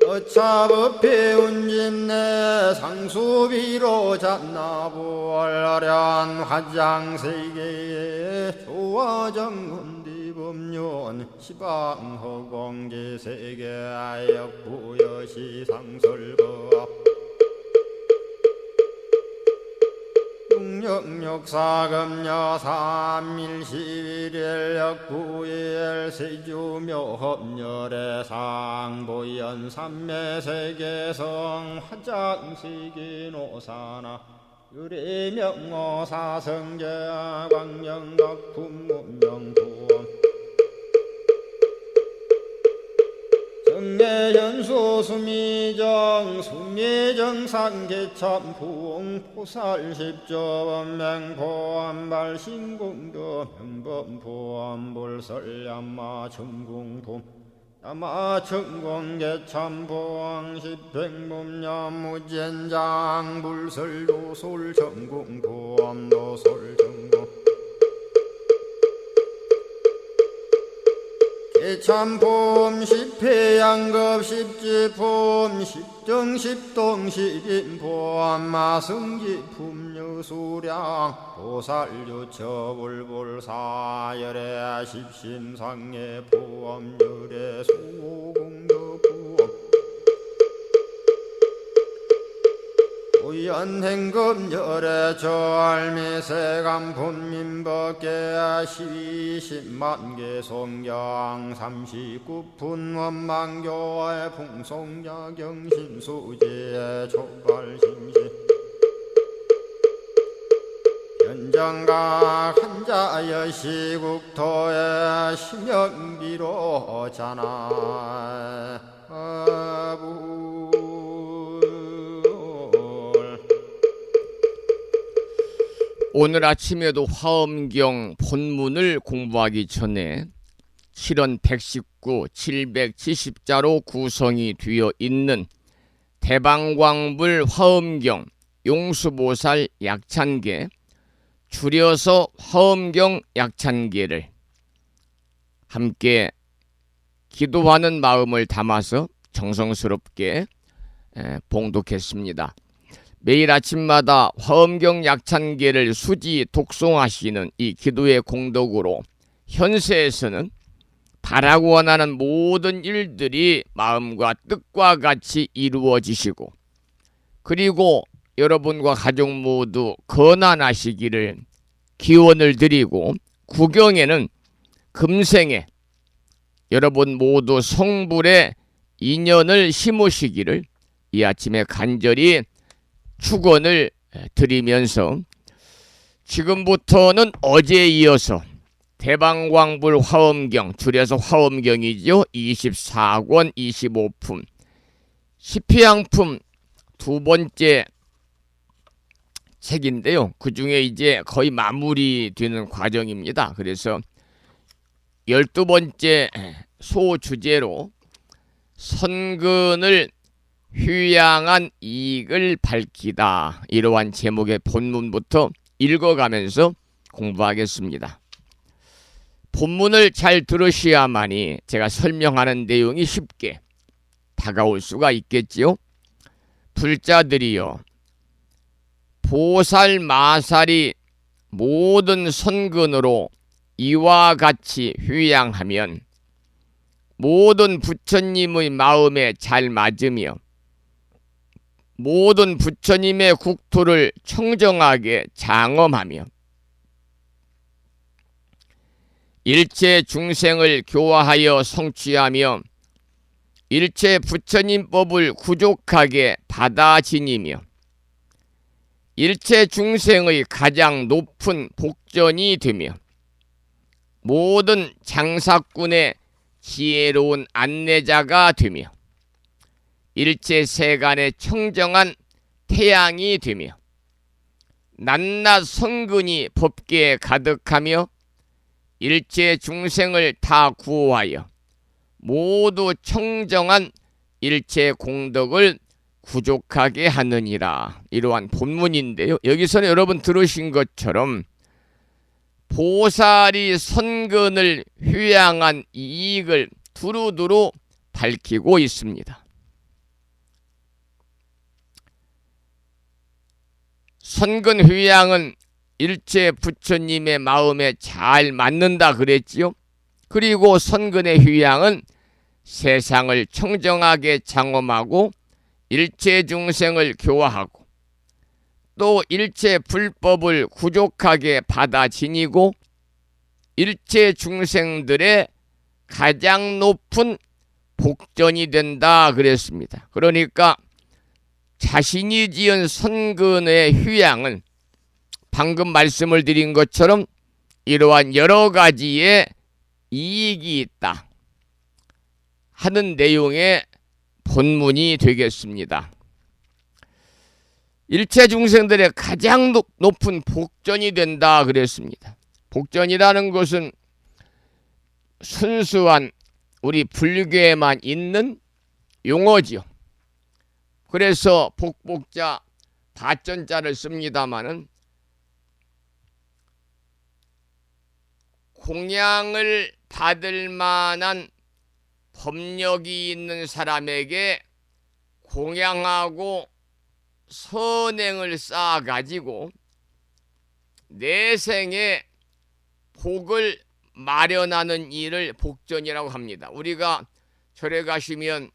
[SPEAKER 4] 어차법피 운집내 상수비로 잡나부얼련 화장세계에 조화정운디법륜 시방허공제세계 아역부여시상설법 육력사금여 삼일시일역구일 세주묘협열의 상보연 삼매세계성 화장시기노사나 유리명어사성제 광명각품문명부원 정례연수 수미정 수미정상계참풍 포살십조원맹포암발신공도 명범포암불설야마 천궁품 야마천공계참포항 십행문야무젠장 불설도솔천궁포암도솔천궁 참폼 십회양급 십지폼 십정십동 십인포 마승지품 유수량 보살유처불불사열의 십심상의 포함열의 수공덕포함 우연행급열의 저알미세간품민법계 12십만개 송경 39푼 원망교의 풍송야경신수지의 촉발심시 현정각 한자여 시국토의 심영비로 자나
[SPEAKER 2] 오늘 아침에도 화엄경 본문을 공부하기 전에 7원 119, 770자로 구성이 되어 있는 대방광불 화엄경 용수보살 약찬계, 줄여서 화엄경 약찬계를 함께 기도하는 마음을 담아서 정성스럽게 봉독했습니다. 매일 아침마다 화엄경 약찬계를 수지 독송하시는 이 기도의 공덕으로 현세에서는 바라고 원하는 모든 일들이 마음과 뜻과 같이 이루어지시고, 그리고 여러분과 가족 모두 건안하시기를 기원을 드리고, 구경에는 금생에 여러분 모두 성불에 인연을 심으시기를 이 아침에 간절히 축원을 드리면서 지금부터는 어제에 이어서 대방광불 화엄경, 줄여서 화엄경이죠. 24권 25품 시피양품 두 번째 책인데요. 그 중에 이제 거의 마무리되는 과정입니다. 그래서 12번째 소주제로 선근을 휴양한 이익을 밝히다, 이러한 제목의 본문부터 읽어가면서 공부하겠습니다. 본문을 잘 들으셔야만이 제가 설명하는 내용이 쉽게 다가올 수가 있겠지요. 불자들이여, 보살 마살이 모든 선근으로 이와 같이 휴양하면 모든 부처님의 마음에 잘 맞으며 모든 부처님의 국토를 청정하게 장엄하며 일체 중생을 교화하여 성취하며 일체 부처님법을 구족하게 받아 지니며 일체 중생의 가장 높은 복전이 되며 모든 장사꾼의 지혜로운 안내자가 되며 일체 세간의 청정한 태양이 되며 낱낱 성근이 법계에 가득하며 일체 중생을 다 구호하여 모두 청정한 일체 공덕을 구족하게 하느니라. 이러한 본문인데요. 여기서는 여러분 들으신 것처럼 보살이 선근을 휴양한 이익을 두루두루 밝히고 있습니다. 선근 휴양은 일체 부처님의 마음에 잘 맞는다 그랬지요. 그리고 선근의 휴양은 세상을 청정하게 장엄하고 일체 중생을 교화하고 또 일체 불법을 구족하게 받아 지니고 일체 중생들의 가장 높은 복전이 된다 그랬습니다. 그러니까 자신이 지은 선근의 휴양은 방금 말씀을 드린 것처럼 이러한 여러 가지의 이익이 있다 하는 내용의 본문이 되겠습니다. 일체 중생들의 가장 높은 복전이 된다 그랬습니다. 복전이라는 것은 순수한 우리 불교에만 있는 용어지요. 그래서 복복자 바전자를 씁니다마는 공양을 받을 만한 법력이 있는 사람에게 공양하고 선행을 쌓아가지고 내생에 복을 마련하는 일을 복전이라고 합니다. 우리가 절에 가시면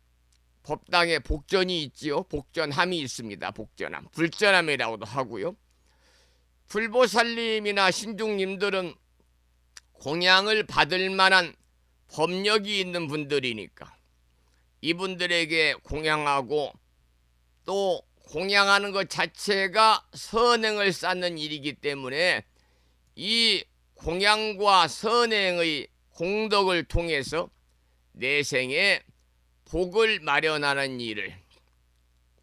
[SPEAKER 2] 법당에 복전이 있지요. 복전함이 있습니다. 복전함, 불전함이라고도 하고요. 불보살님이나 신중님들은 공양을 받을 만한 법력이 있는 분들이니까 이분들에게 공양하고 또 공양하는 것 자체가 선행을 쌓는 일이기 때문에 이 공양과 선행의 공덕을 통해서 내생에 복을 마련하는 일을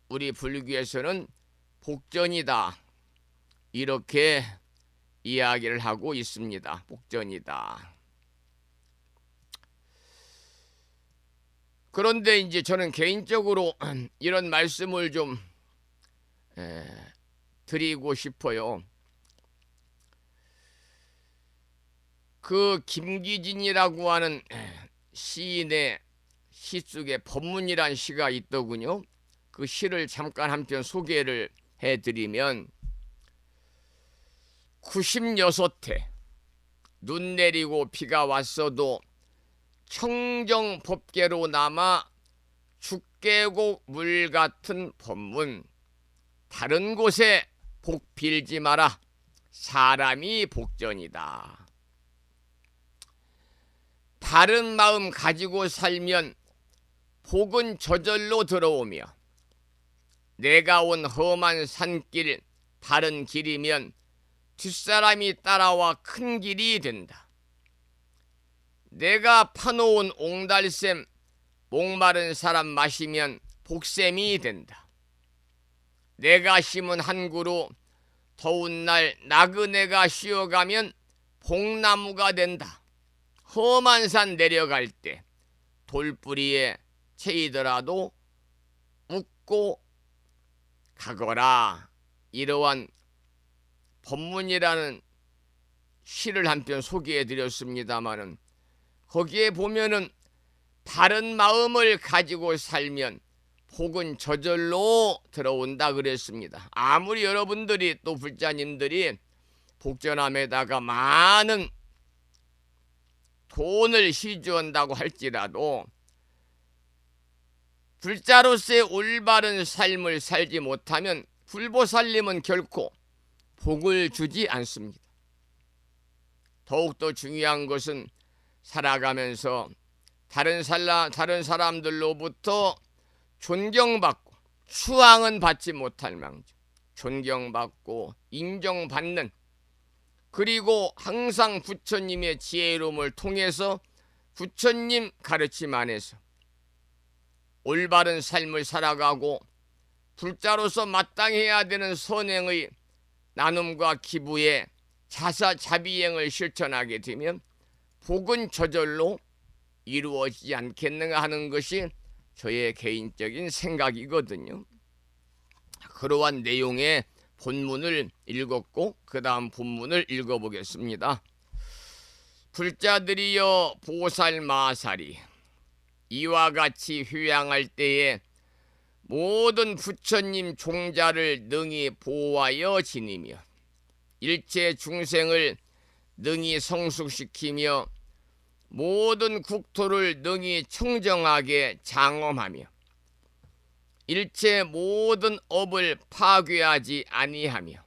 [SPEAKER 2] 우리 불교에서는 복전이다 이렇게 이야기를 하고 있습니다. 복전이다. 그런데 이제 저는 개인적으로 이런 말씀을 좀 드리고 싶어요. 그 김기진이라고 하는 시인의 시 속에 법문이란 시가 있더군요. 그 시를 잠깐 한편 소개를 해드리면 96해 눈 내리고 비가 왔어도 청정 법계로 남아 죽계곡 물 같은 법문 다른 곳에 복 빌지 마라 사람이 복전이다. 바른 마음 가지고 살면 복은 저절로 들어오며, 내가 온 험한 산길 바른 길이면 뒷사람이 따라와 큰 길이 된다. 내가 파놓은 옹달샘 목마른 사람 마시면 복샘이 된다. 내가 심은 한 그루 더운 날 나그네가 쉬어가면 복나무가 된다. 험한 산 내려갈 때 돌뿌리에 채이더라도 웃고 가거라. 이러한 법문이라는 시를 한 편 소개해 드렸습니다마는, 거기에 보면은 바른 마음을 가지고 살면 복은 저절로 들어온다 그랬습니다. 아무리 여러분들이 또 불자님들이 복전함에다가 많은 돈을 시주한다고 할지라도 불자로서의 올바른 삶을 살지 못하면 불보살님은 결코 복을 주지 않습니다. 더욱더 중요한 것은 살아가면서 다른 사람들로부터 존경받고, 추앙은 받지 못할 망정 존경받고 인정받는, 그리고 항상 부처님의 지혜로움을 통해서 부처님 가르침 안에서 올바른 삶을 살아가고 불자로서 마땅히 해야 되는 선행의 나눔과 기부에 자사자비행을 실천하게 되면 복은 저절로 이루어지지 않겠는가 하는 것이 저의 개인적인 생각이거든요. 그러한 내용의 본문을 읽었고 그 다음 본문을 읽어보겠습니다. 불자들이여 보살마살이 이와 같이 휴양할 때에 모든 부처님 종자를 능히 보호하여 지니며 일체 중생을 능히 성숙시키며 모든 국토를 능히 청정하게 장엄하며 일체 모든 업을 파괴하지 아니하며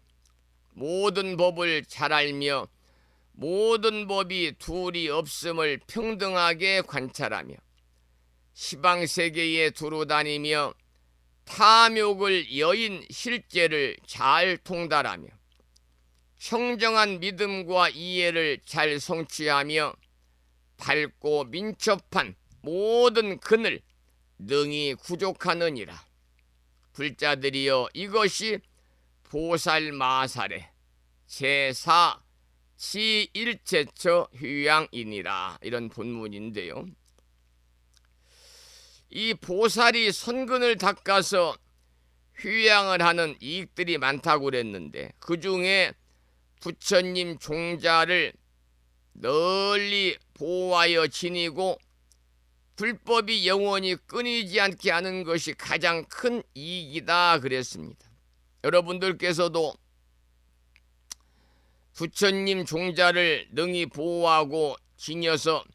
[SPEAKER 2] 모든 법을 잘 알며 모든 법이 둘이 없음을 평등하게 관찰하며 시방세계에 두루 다니며 탐욕을 여인 실제를 잘 통달하며 청정한 믿음과 이해를 잘 성취하며 밝고 민첩한 모든 근을 능히 구족하느니라. 불자들이여 이것이 보살마살의 제4 지일체처 휴양이니라. 이런 본문인데요. 이 보살이 선근을 닦아서 휴양을 하는 이익들이 많다고 그랬는데, 그 중에 부처님 종자를 널리 보호하여 지니고 불법이 영원히 끊이지 않게 하는 것이 가장 큰 이익이다 그랬습니다. 여러분들께서도 부처님 종자를 능히 보호하고 지녀서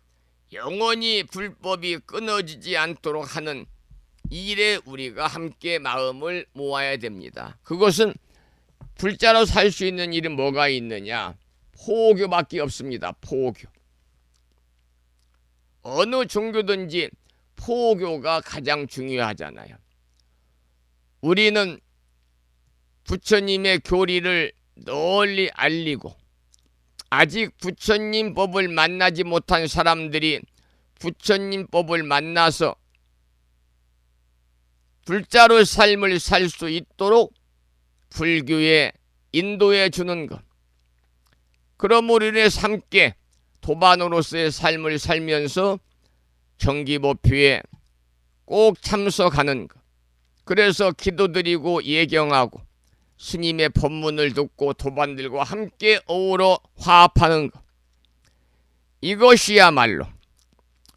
[SPEAKER 2] 영원히 불법이 끊어지지 않도록 하는 일에 우리가 함께 마음을 모아야 됩니다. 그것은 불자로 살 수 있는 일은 뭐가 있느냐? 포교밖에 없습니다. 포교. 어느 종교든지 포교가 가장 중요하잖아요. 우리는 부처님의 교리를 널리 알리고 아직 부처님 법을 만나지 못한 사람들이 부처님 법을 만나서 불자로 삶을 살 수 있도록 불교에 인도해 주는 것. 그러므로 인해서 함께 도반으로서의 삶을 살면서 정기법회에 꼭 참석하는 것. 그래서 기도드리고 예경하고 스님의 법문을 듣고 도반들과 함께 어우러 화합하는 것. 이것이야말로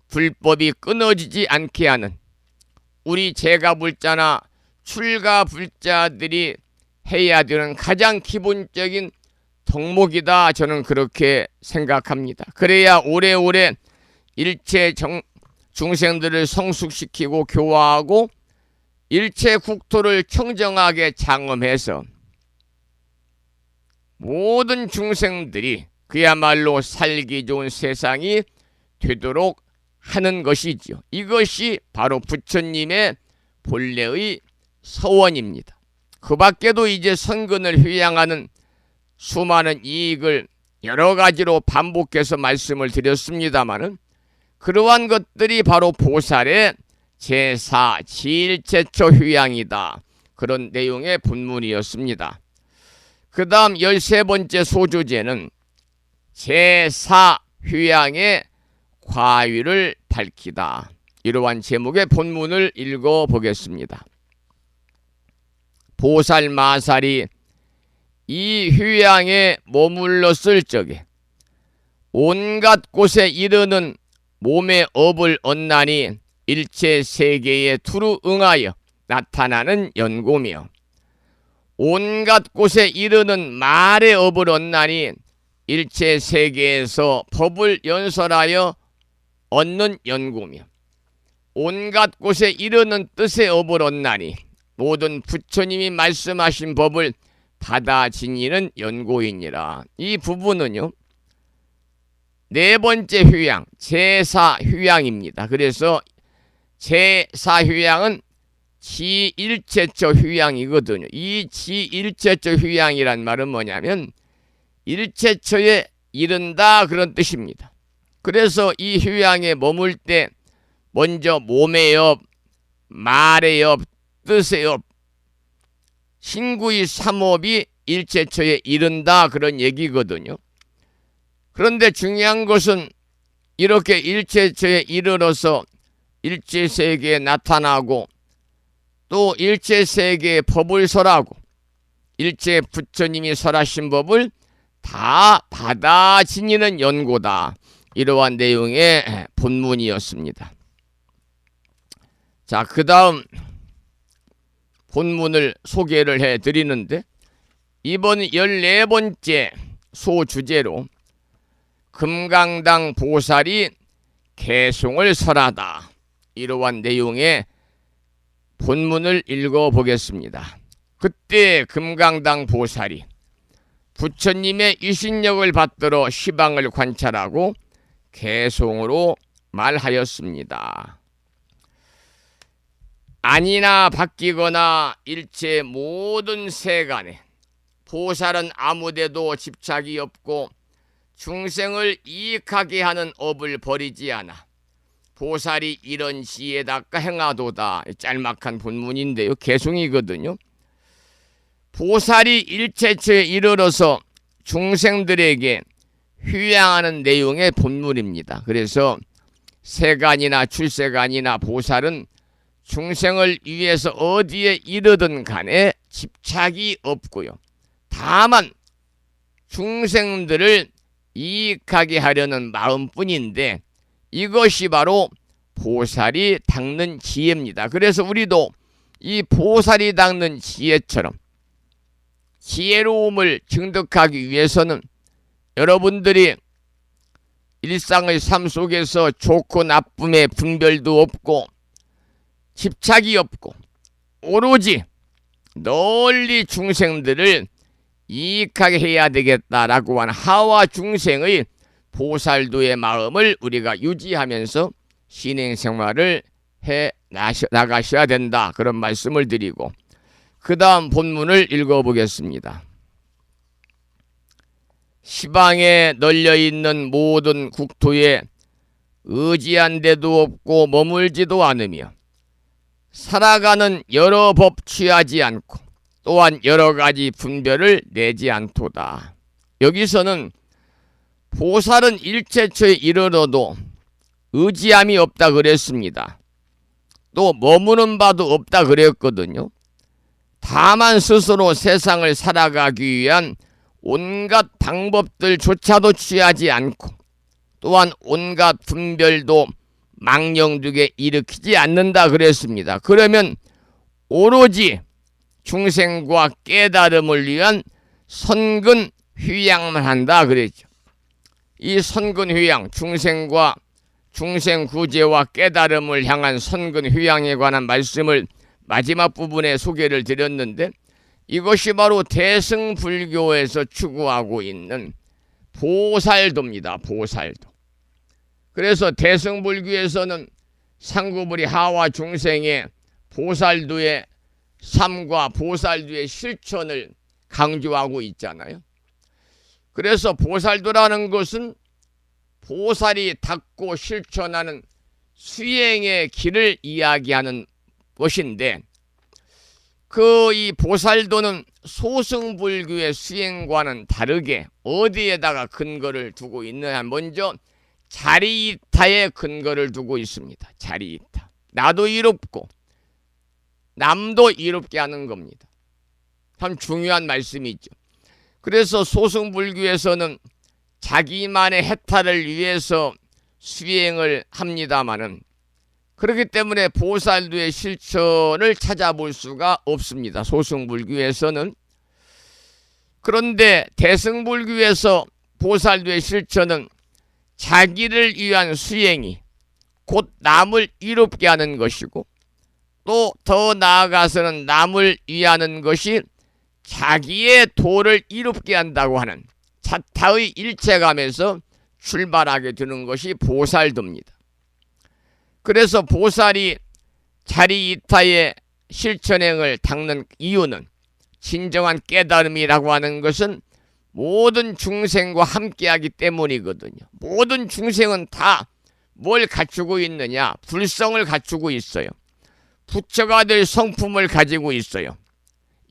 [SPEAKER 2] 불법이 끊어지지 않게 하는 우리 제가불자나 출가불자들이 해야 되는 가장 기본적인 덕목이다. 저는 그렇게 생각합니다. 그래야 오래오래 일체 중생들을 성숙시키고 교화하고 일체 국토를 청정하게 장엄해서 모든 중생들이 그야말로 살기 좋은 세상이 되도록 하는 것이지요. 이것이 바로 부처님의 본래의 서원입니다. 그 밖에도 이제 선근을 휴양하는 수많은 이익을 여러 가지로 반복해서 말씀을 드렸습니다마는 그러한 것들이 바로 보살의 제사 지일제초 휴양이다. 그런 내용의 본문이었습니다. 그 다음 13번째 소주제는 제사 휴양의 과위를 밝히다. 이러한 제목의 본문을 읽어보겠습니다. 보살 마살이 이 휴양에 머물렀을 적에 온갖 곳에 이르는 몸의 업을 얻나니 일체 세계에 두루 응하여 나타나는 연고며 온갖 곳에 이르는 말의 업을 얻나니 일체 세계에서 법을 연설하여 얻는 연고며 온갖 곳에 이르는 뜻의 업을 얻나니 모든 부처님이 말씀하신 법을 받아 지니는 연고이니라. 이 부분은요, 네 번째 휴양, 제사 휴양입니다. 그래서 제사 휴양은 지일체처 휴양이거든요. 이 지일체처 휴양이란 말은 뭐냐면 일체처에 이른다 그런 뜻입니다. 그래서 이 휴양에 머물 때 먼저 몸의 업, 말의 업, 뜻의 업, 신구의 삼업이 일체처에 이른다 그런 얘기거든요. 그런데 중요한 것은 이렇게 일체처에 이르러서 일체세계에 나타나고 또 일체세계에 법을 설하고 일체 부처님이 설하신 법을 다 받아 지니는 연고다. 이러한 내용의 본문이었습니다. 자, 그 다음 본문을 소개를 해드리는데 이번 14번째 소주제로 금강당 보살이 개송을 설하다. 이러한 내용의 본문을 읽어보겠습니다. 그때 금강당 보살이 부처님의 유신력을 받들어 시방을 관찰하고 개송으로 말하였습니다. 아니나 바뀌거나 일체 모든 세간에 보살은 아무데도 집착이 없고 중생을 이익하게 하는 업을 버리지 않아 보살이 이런 시에다가 행하도다. 짤막한 본문인데요, 개송이거든요. 보살이 일체처에 이르러서 중생들에게 휴양하는 내용의 본문입니다. 그래서 세간이나 출세간이나 보살은 중생을 위해서 어디에 이르든 간에 집착이 없고요. 다만 중생들을 이익하게 하려는 마음뿐인데 이것이 바로 보살이 닦는 지혜입니다. 그래서 우리도 이 보살이 닦는 지혜처럼 지혜로움을 증득하기 위해서는 여러분들이 일상의 삶 속에서 좋고 나쁨의 분별도 없고 집착이 없고 오로지 널리 중생들을 이익하게 해야 되겠다라고 하는 하와 중생의 보살도의 마음을 우리가 유지하면서 신행생활을 해 나가셔야 된다. 그런 말씀을 드리고 그 다음 본문을 읽어보겠습니다. 시방에 널려있는 모든 국토에 의지한 데도 없고 머물지도 않으며 살아가는 여러 법 취하지 않고 또한 여러 가지 분별을 내지 않도다. 여기서는 보살은 일체처에 이르러도 의지함이 없다 그랬습니다. 또 머무는 바도 없다 그랬거든요. 다만 스스로 세상을 살아가기 위한 온갖 방법들조차도 취하지 않고 또한 온갖 분별도 망령되게 일으키지 않는다 그랬습니다. 그러면 오로지 중생과 깨달음을 위한 선근 휴양만 한다 그랬죠. 이 선근 휴양, 중생과 중생 구제와 깨달음을 향한 선근 휴양에 관한 말씀을 마지막 부분에 소개를 드렸는데 이것이 바로 대승불교에서 추구하고 있는 보살도입니다. 보살도. 그래서 대승불교에서는 상구불이 하와 중생의 보살도의 삶과 보살도의 실천을 강조하고 있잖아요. 그래서 보살도라는 것은 보살이 닦고 실천하는 수행의 길을 이야기하는 것인데, 그 이 보살도는 소승불교의 수행과는 다르게 어디에다가 근거를 두고 있느냐, 먼저 자리이타에 근거를 두고 있습니다. 자리이타. 나도 이롭고 남도 이롭게 하는 겁니다. 참 중요한 말씀이죠. 그래서 소승불교에서는 자기만의 해탈을 위해서 수행을 합니다마는, 그렇기 때문에 보살도의 실천을 찾아볼 수가 없습니다. 소승불교에서는. 그런데 대승불교에서 보살도의 실천은 자기를 위한 수행이 곧 남을 이롭게 하는 것이고, 또 더 나아가서는 남을 위하는 것이 자기의 도를 이롭게 한다고 하는 자타의 일체감에서 출발하게 되는 것이 보살도입니다. 그래서 보살이 자리이타의 실천행을 닦는 이유는, 진정한 깨달음이라고 하는 것은 모든 중생과 함께하기 때문이거든요. 모든 중생은 다 뭘 갖추고 있느냐? 불성을 갖추고 있어요. 부처가 될 성품을 가지고 있어요.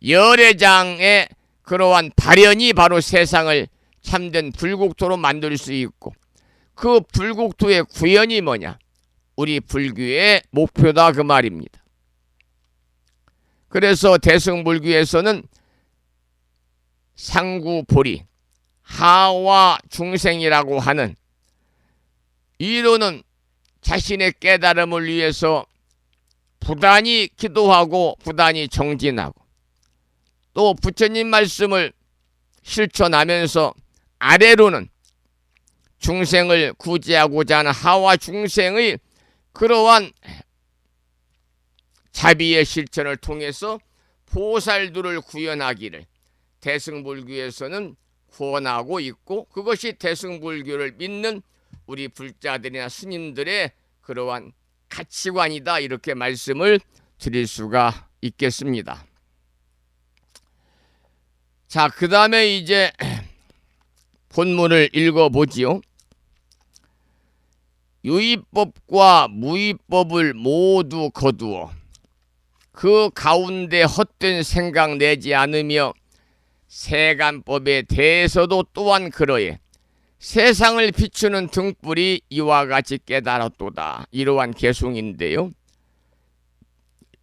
[SPEAKER 2] 열애장의 그러한 발현이 바로 세상을 참된 불국토로 만들 수 있고, 그 불국토의 구현이 뭐냐? 우리 불교의 목표다, 그 말입니다. 그래서 대승불교에서는 상구보리, 하와 중생이라고 하는 이로는 자신의 깨달음을 위해서 부단히 기도하고 부단히 정진하고, 또 부처님 말씀을 실천하면서 아래로는 중생을 구제하고자 하는 하와 중생의 그러한 자비의 실천을 통해서 보살도를 구현하기를 대승불교에서는 구원하고 있고, 그것이 대승불교를 믿는 우리 불자들이나 스님들의 그러한 가치관이다, 이렇게 말씀을 드릴 수가 있겠습니다. 자, 그 다음에 이제 본문을 읽어보지요. 유의법과 무의법을 모두 거두어 그 가운데 헛된 생각 내지 않으며 세간법에 대해서도 또한 그러해 세상을 비추는 등불이 이와 같이 깨달았도다. 이러한 개송인데요.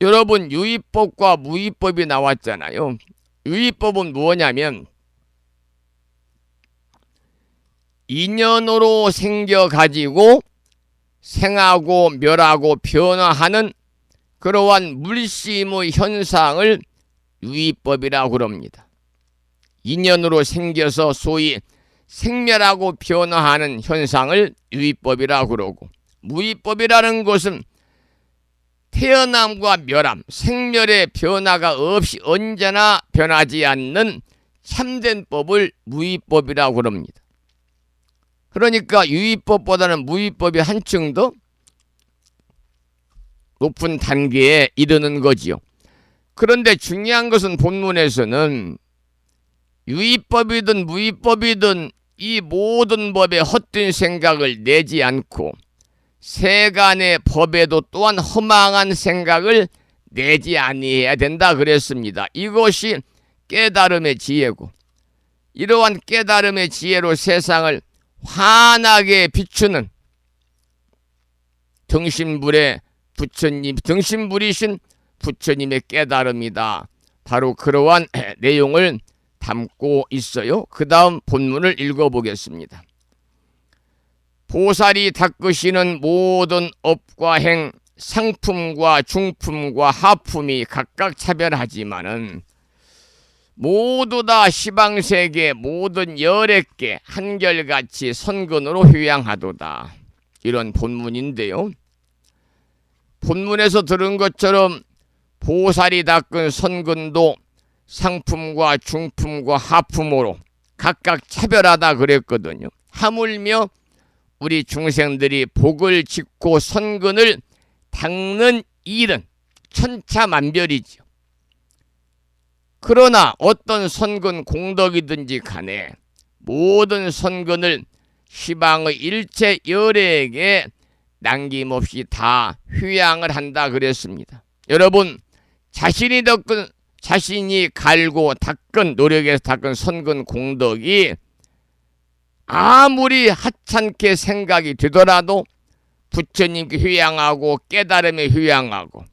[SPEAKER 2] 여러분, 유의법과 무의법이 나왔잖아요. 유의법은 뭐냐면 인연으로 생겨가지고 생하고 멸하고 변화하는 그러한 물심의 현상을 유의법이라고 그럽니다. 인연으로 생겨서 소위 생멸하고 변화하는 현상을 유의법이라고 그러고, 무의법이라는 것은 태어남과 멸함, 생멸의 변화가 없이 언제나 변하지 않는 참된 법을 무의법이라고 그럽니다. 그러니까 유의법보다는 무의법이 한층 더 높은 단계에 이르는 거지요. 그런데 중요한 것은 본문에서는 유의법이든 무의법이든 이 모든 법에 헛된 생각을 내지 않고 세간의 법에도 또한 허망한 생각을 내지 아니해야 된다 그랬습니다. 이것이 깨달음의 지혜고, 이러한 깨달음의 지혜로 세상을 환하게 비추는 등신불의 부처님, 등신불이신 부처님의 깨달음이다. 바로 그러한 내용을 담고 있어요. 그 다음 본문을 읽어보겠습니다. 보살이 닦으시는 모든 업과 행, 상품과 중품과 하품이 각각 차별하지만은 모두 다 시방세계 모든 열애께 한결같이 선근으로 휴양하도다. 이런 본문인데요. 본문에서 들은 것처럼 보살이 닦은 선근도 상품과 중품과 하품으로 각각 차별하다 그랬거든요. 하물며 우리 중생들이 복을 짓고 선근을 닦는 일은 천차만별이지요. 그러나 어떤 선근 공덕이든지 간에 모든 선근을 시방의 일체 열애에게 남김없이 다 휴양을 한다 그랬습니다. 여러분, 자신이 갈고 닦은, 노력해서 닦은 선근 공덕이 아무리 하찮게 생각이 되더라도 부처님께 휴양하고 깨달음에 휴양하고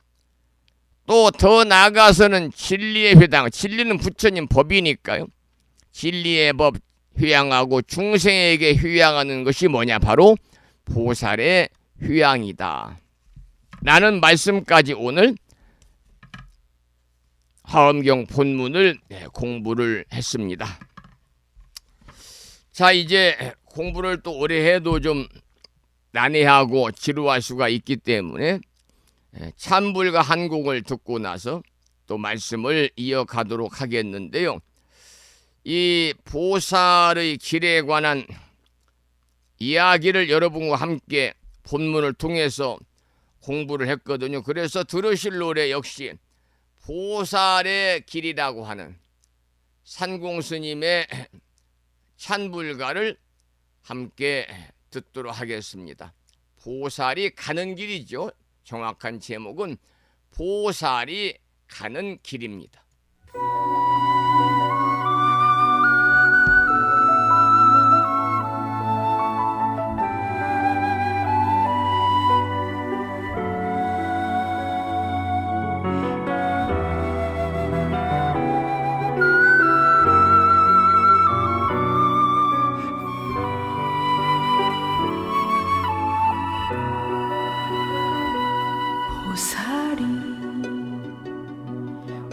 [SPEAKER 2] 또 더 나아가서는 진리에 회당, 진리는 부처님 법이니까요. 진리의 법 휴양하고 중생에게 휴양하는 것이 뭐냐? 바로 보살의 휴양이다. 라는 말씀까지 오늘 화엄경 본문을 공부를 했습니다. 자, 이제 공부를 또 오래 해도 좀 난해하고 지루할 수가 있기 때문에 찬불과 한 곡을 듣고 나서 또 말씀을 이어가도록 하겠는데요. 이 보살의 길에 관한 이야기를 여러분과 함께 본문을 통해서 공부를 했거든요. 그래서 들으실 노래 역시 보살의 길이라고 하는 산공스님의 찬불가를 함께 듣도록 하겠습니다. 보살이 가는 길이죠. 정확한 제목은 보살이 가는 길입니다.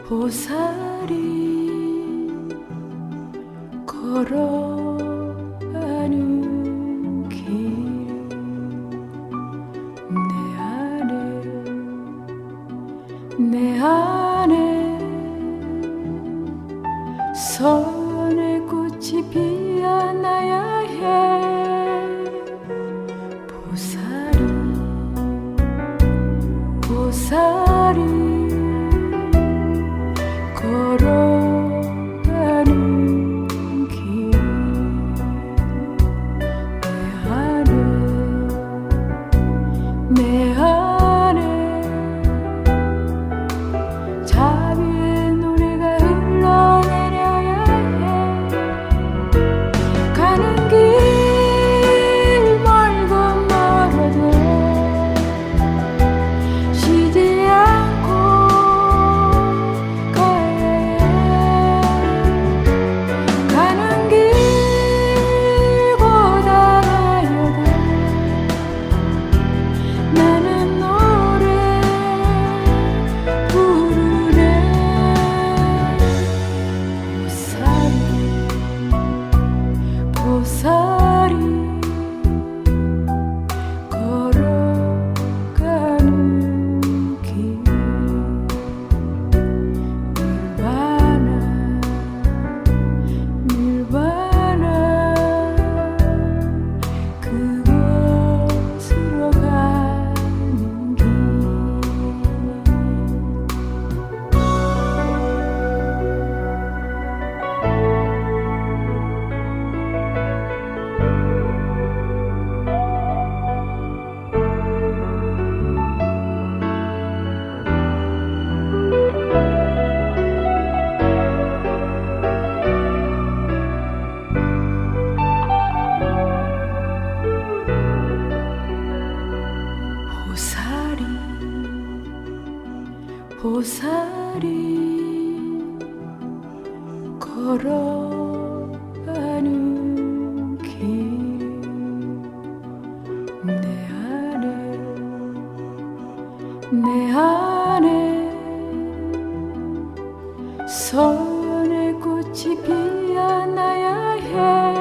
[SPEAKER 6] 보살이 걸어가는 길 내 안에 선의 꽃이 피어나야 해 보살이 걸어가는 길 내 안에 자비의 노래가 흘러내려야 해 가는 길 멀고 멀어도 쉬지 않고 가는 길 고단하여도 나는 노래 부르네 보살이 걸어가는 길 닐바나 그곳으로 가는 길 보살이 걸어가는 길 내 안에 선의 꽃이 피어나야 해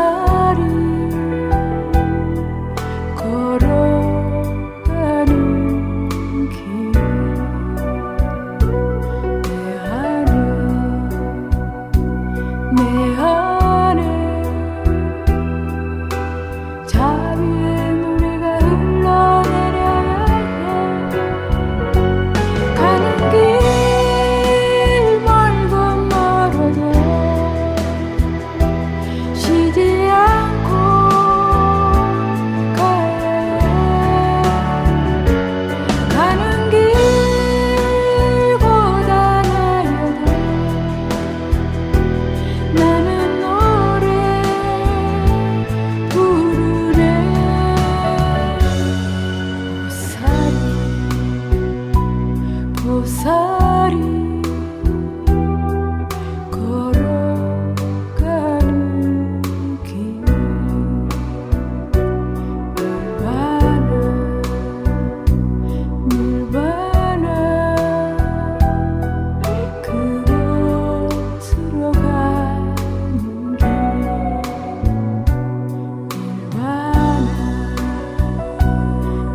[SPEAKER 6] 보살이 걸어가는 길 내 안에 고사리 걸어가는 길 물바나 그곳으로 가는 길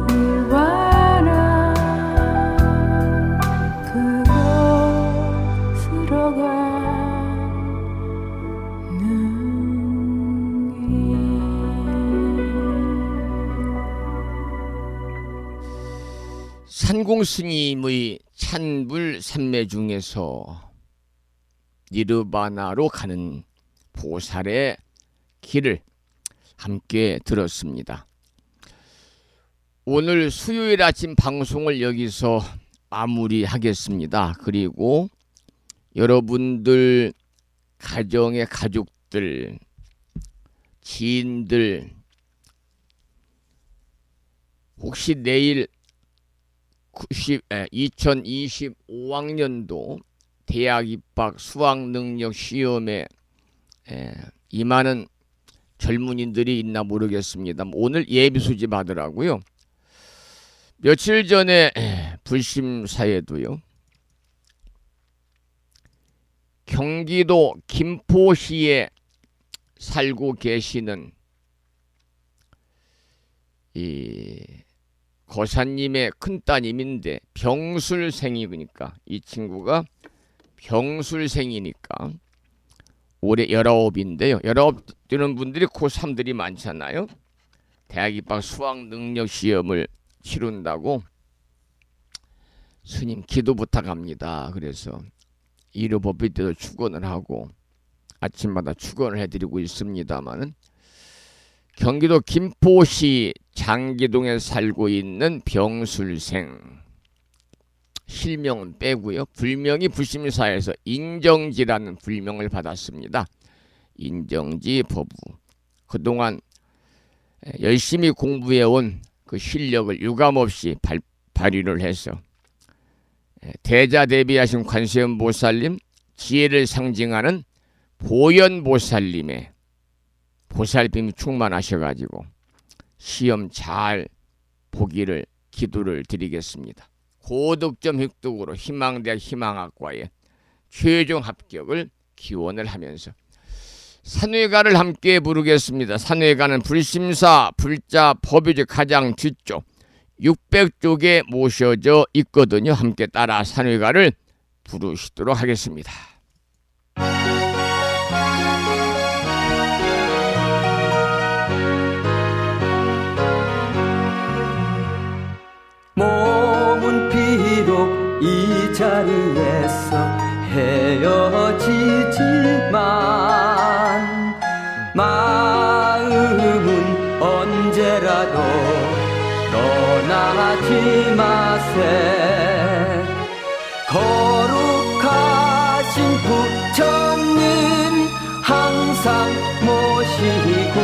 [SPEAKER 6] 물바나 그곳으로 가는 길
[SPEAKER 2] 산공 스님의 찬불 삼매 중에서 니르바나로 가는 보살의 길을 함께 들었습니다. 오늘 수요일 아침 방송을 여기서 마무리하겠습니다. 그리고 여러분들 가정의 가족들, 지인들 혹시 내일 2025학년도 대학 입학 수학능력 시험에 임하는 젊은이들이 있나 모르겠습니다. 오늘 예비수지 받으라고요. 며칠 전에 불심사에도요. 경기도 김포시에 살고 계시는 이 거사님의 큰따님인데 병술생이니까 이 친구가 병술생이니까 올해 19인데요. 19 되는 분들이 고3들이 많잖아요. 대학 입학 수학 능력 시험을 치른다고 스님 기도 부탁합니다. 그래서 일요 법회 때도 축원을 하고 아침마다 축원을 해드리고 있습니다만은 경기도 김포시 장기동에 살고 있는 병술생, 실명은 빼고요. 불명이 불심사에서 인정지라는 불명을 받았습니다. 인정지 법우. 그동안 열심히 공부해온 그 실력을 유감없이 발휘를 해서 대자대비하신 관세음보살님, 지혜를 상징하는 보현보살님의 보살핌이 충만하셔가지고 시험 잘 보기를 기도를 드리겠습니다. 고득점 획득으로 희망대학 희망학과에 최종 합격을 기원을 하면서 산회가를 함께 부르겠습니다. 산회가는 불심사 불자 법유지 가장 뒤쪽 600쪽에 모셔져 있거든요. 함께 따라 산회가를 부르시도록 하겠습니다.
[SPEAKER 7] 몸은 비록 이 자리에서 헤어지지만 마음은 언제라도 떠나지 마세. 거룩하신 부처님 항상 모시고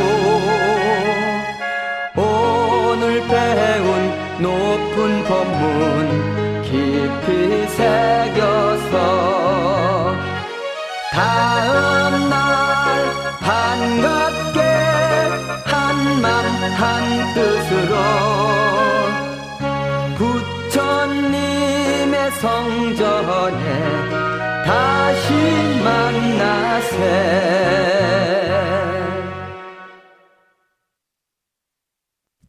[SPEAKER 7] 오늘 배운 높은 법문 깊이 새겨서 다음날 반갑게 한맘 한뜻으로 부처님의 성전에 다시 만나세.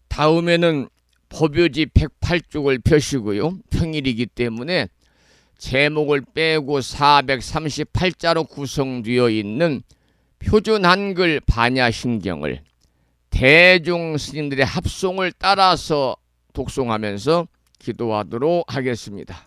[SPEAKER 2] 다음에는 법요지 108쪽을 펴시고요. 평일이기 때문에 제목을 빼고 438자로 구성되어 있는 표준 한글 반야신경을 대중 스님들의 합송을 따라서 독송하면서 기도하도록 하겠습니다.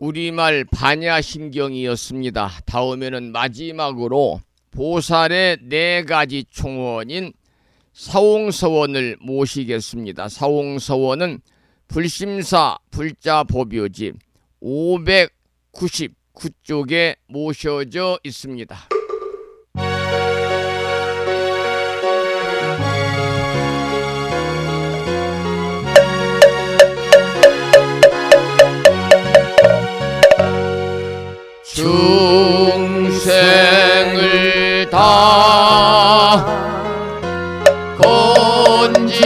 [SPEAKER 2] 우리말 반야심경이었습니다. 다음에는 마지막으로 보살의 4가지 총원인 사홍서원을 모시겠습니다. 사홍서원은 불심사 불자법요집 599쪽에 모셔져 있습니다. 중생을 다 건지오리다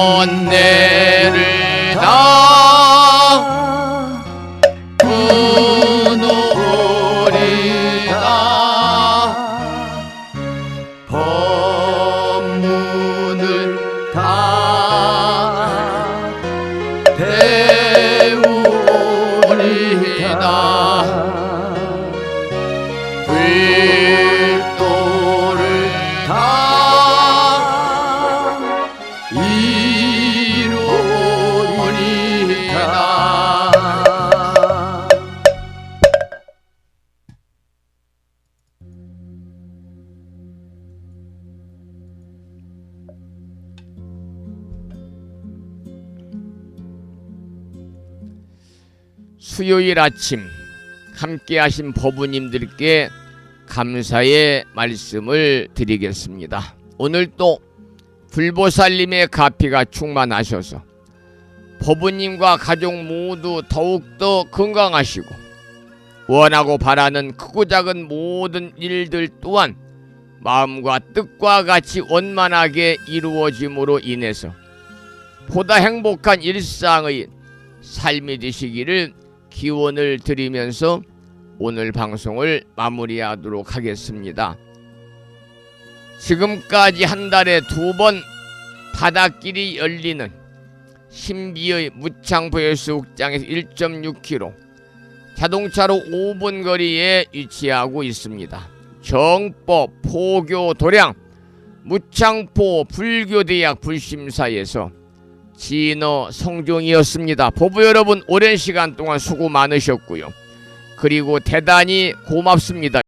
[SPEAKER 2] 번뇌를 다 끊어오리다 법문을 다 배우리다 불도를 다 이루리다. 수요일 아침 함께 하신 법우님들께 감사의 말씀을 드리겠습니다. 오늘 또 불보살님의 가피가 충만하셔서 법우님과 가족 모두 더욱더 건강하시고 원하고 바라는 크고 작은 모든 일들 또한 마음과 뜻과 같이 원만하게 이루어짐으로 인해서 보다 행복한 일상의 삶이 되시기를 기원을 드리면서 오늘 방송을 마무리하도록 하겠습니다. 지금까지 한 달에 2번 바닷길이 열리는 신비의 무창보해수욕장에서 1.6km 자동차로 5분 거리에 위치하고 있습니다. 정법, 포교, 도량, 무창포 불교대학 불심사에서 진어 성종이었습니다. 보부 여러분 오랜 시간 동안 수고 많으셨고요. 그리고 대단히 고맙습니다.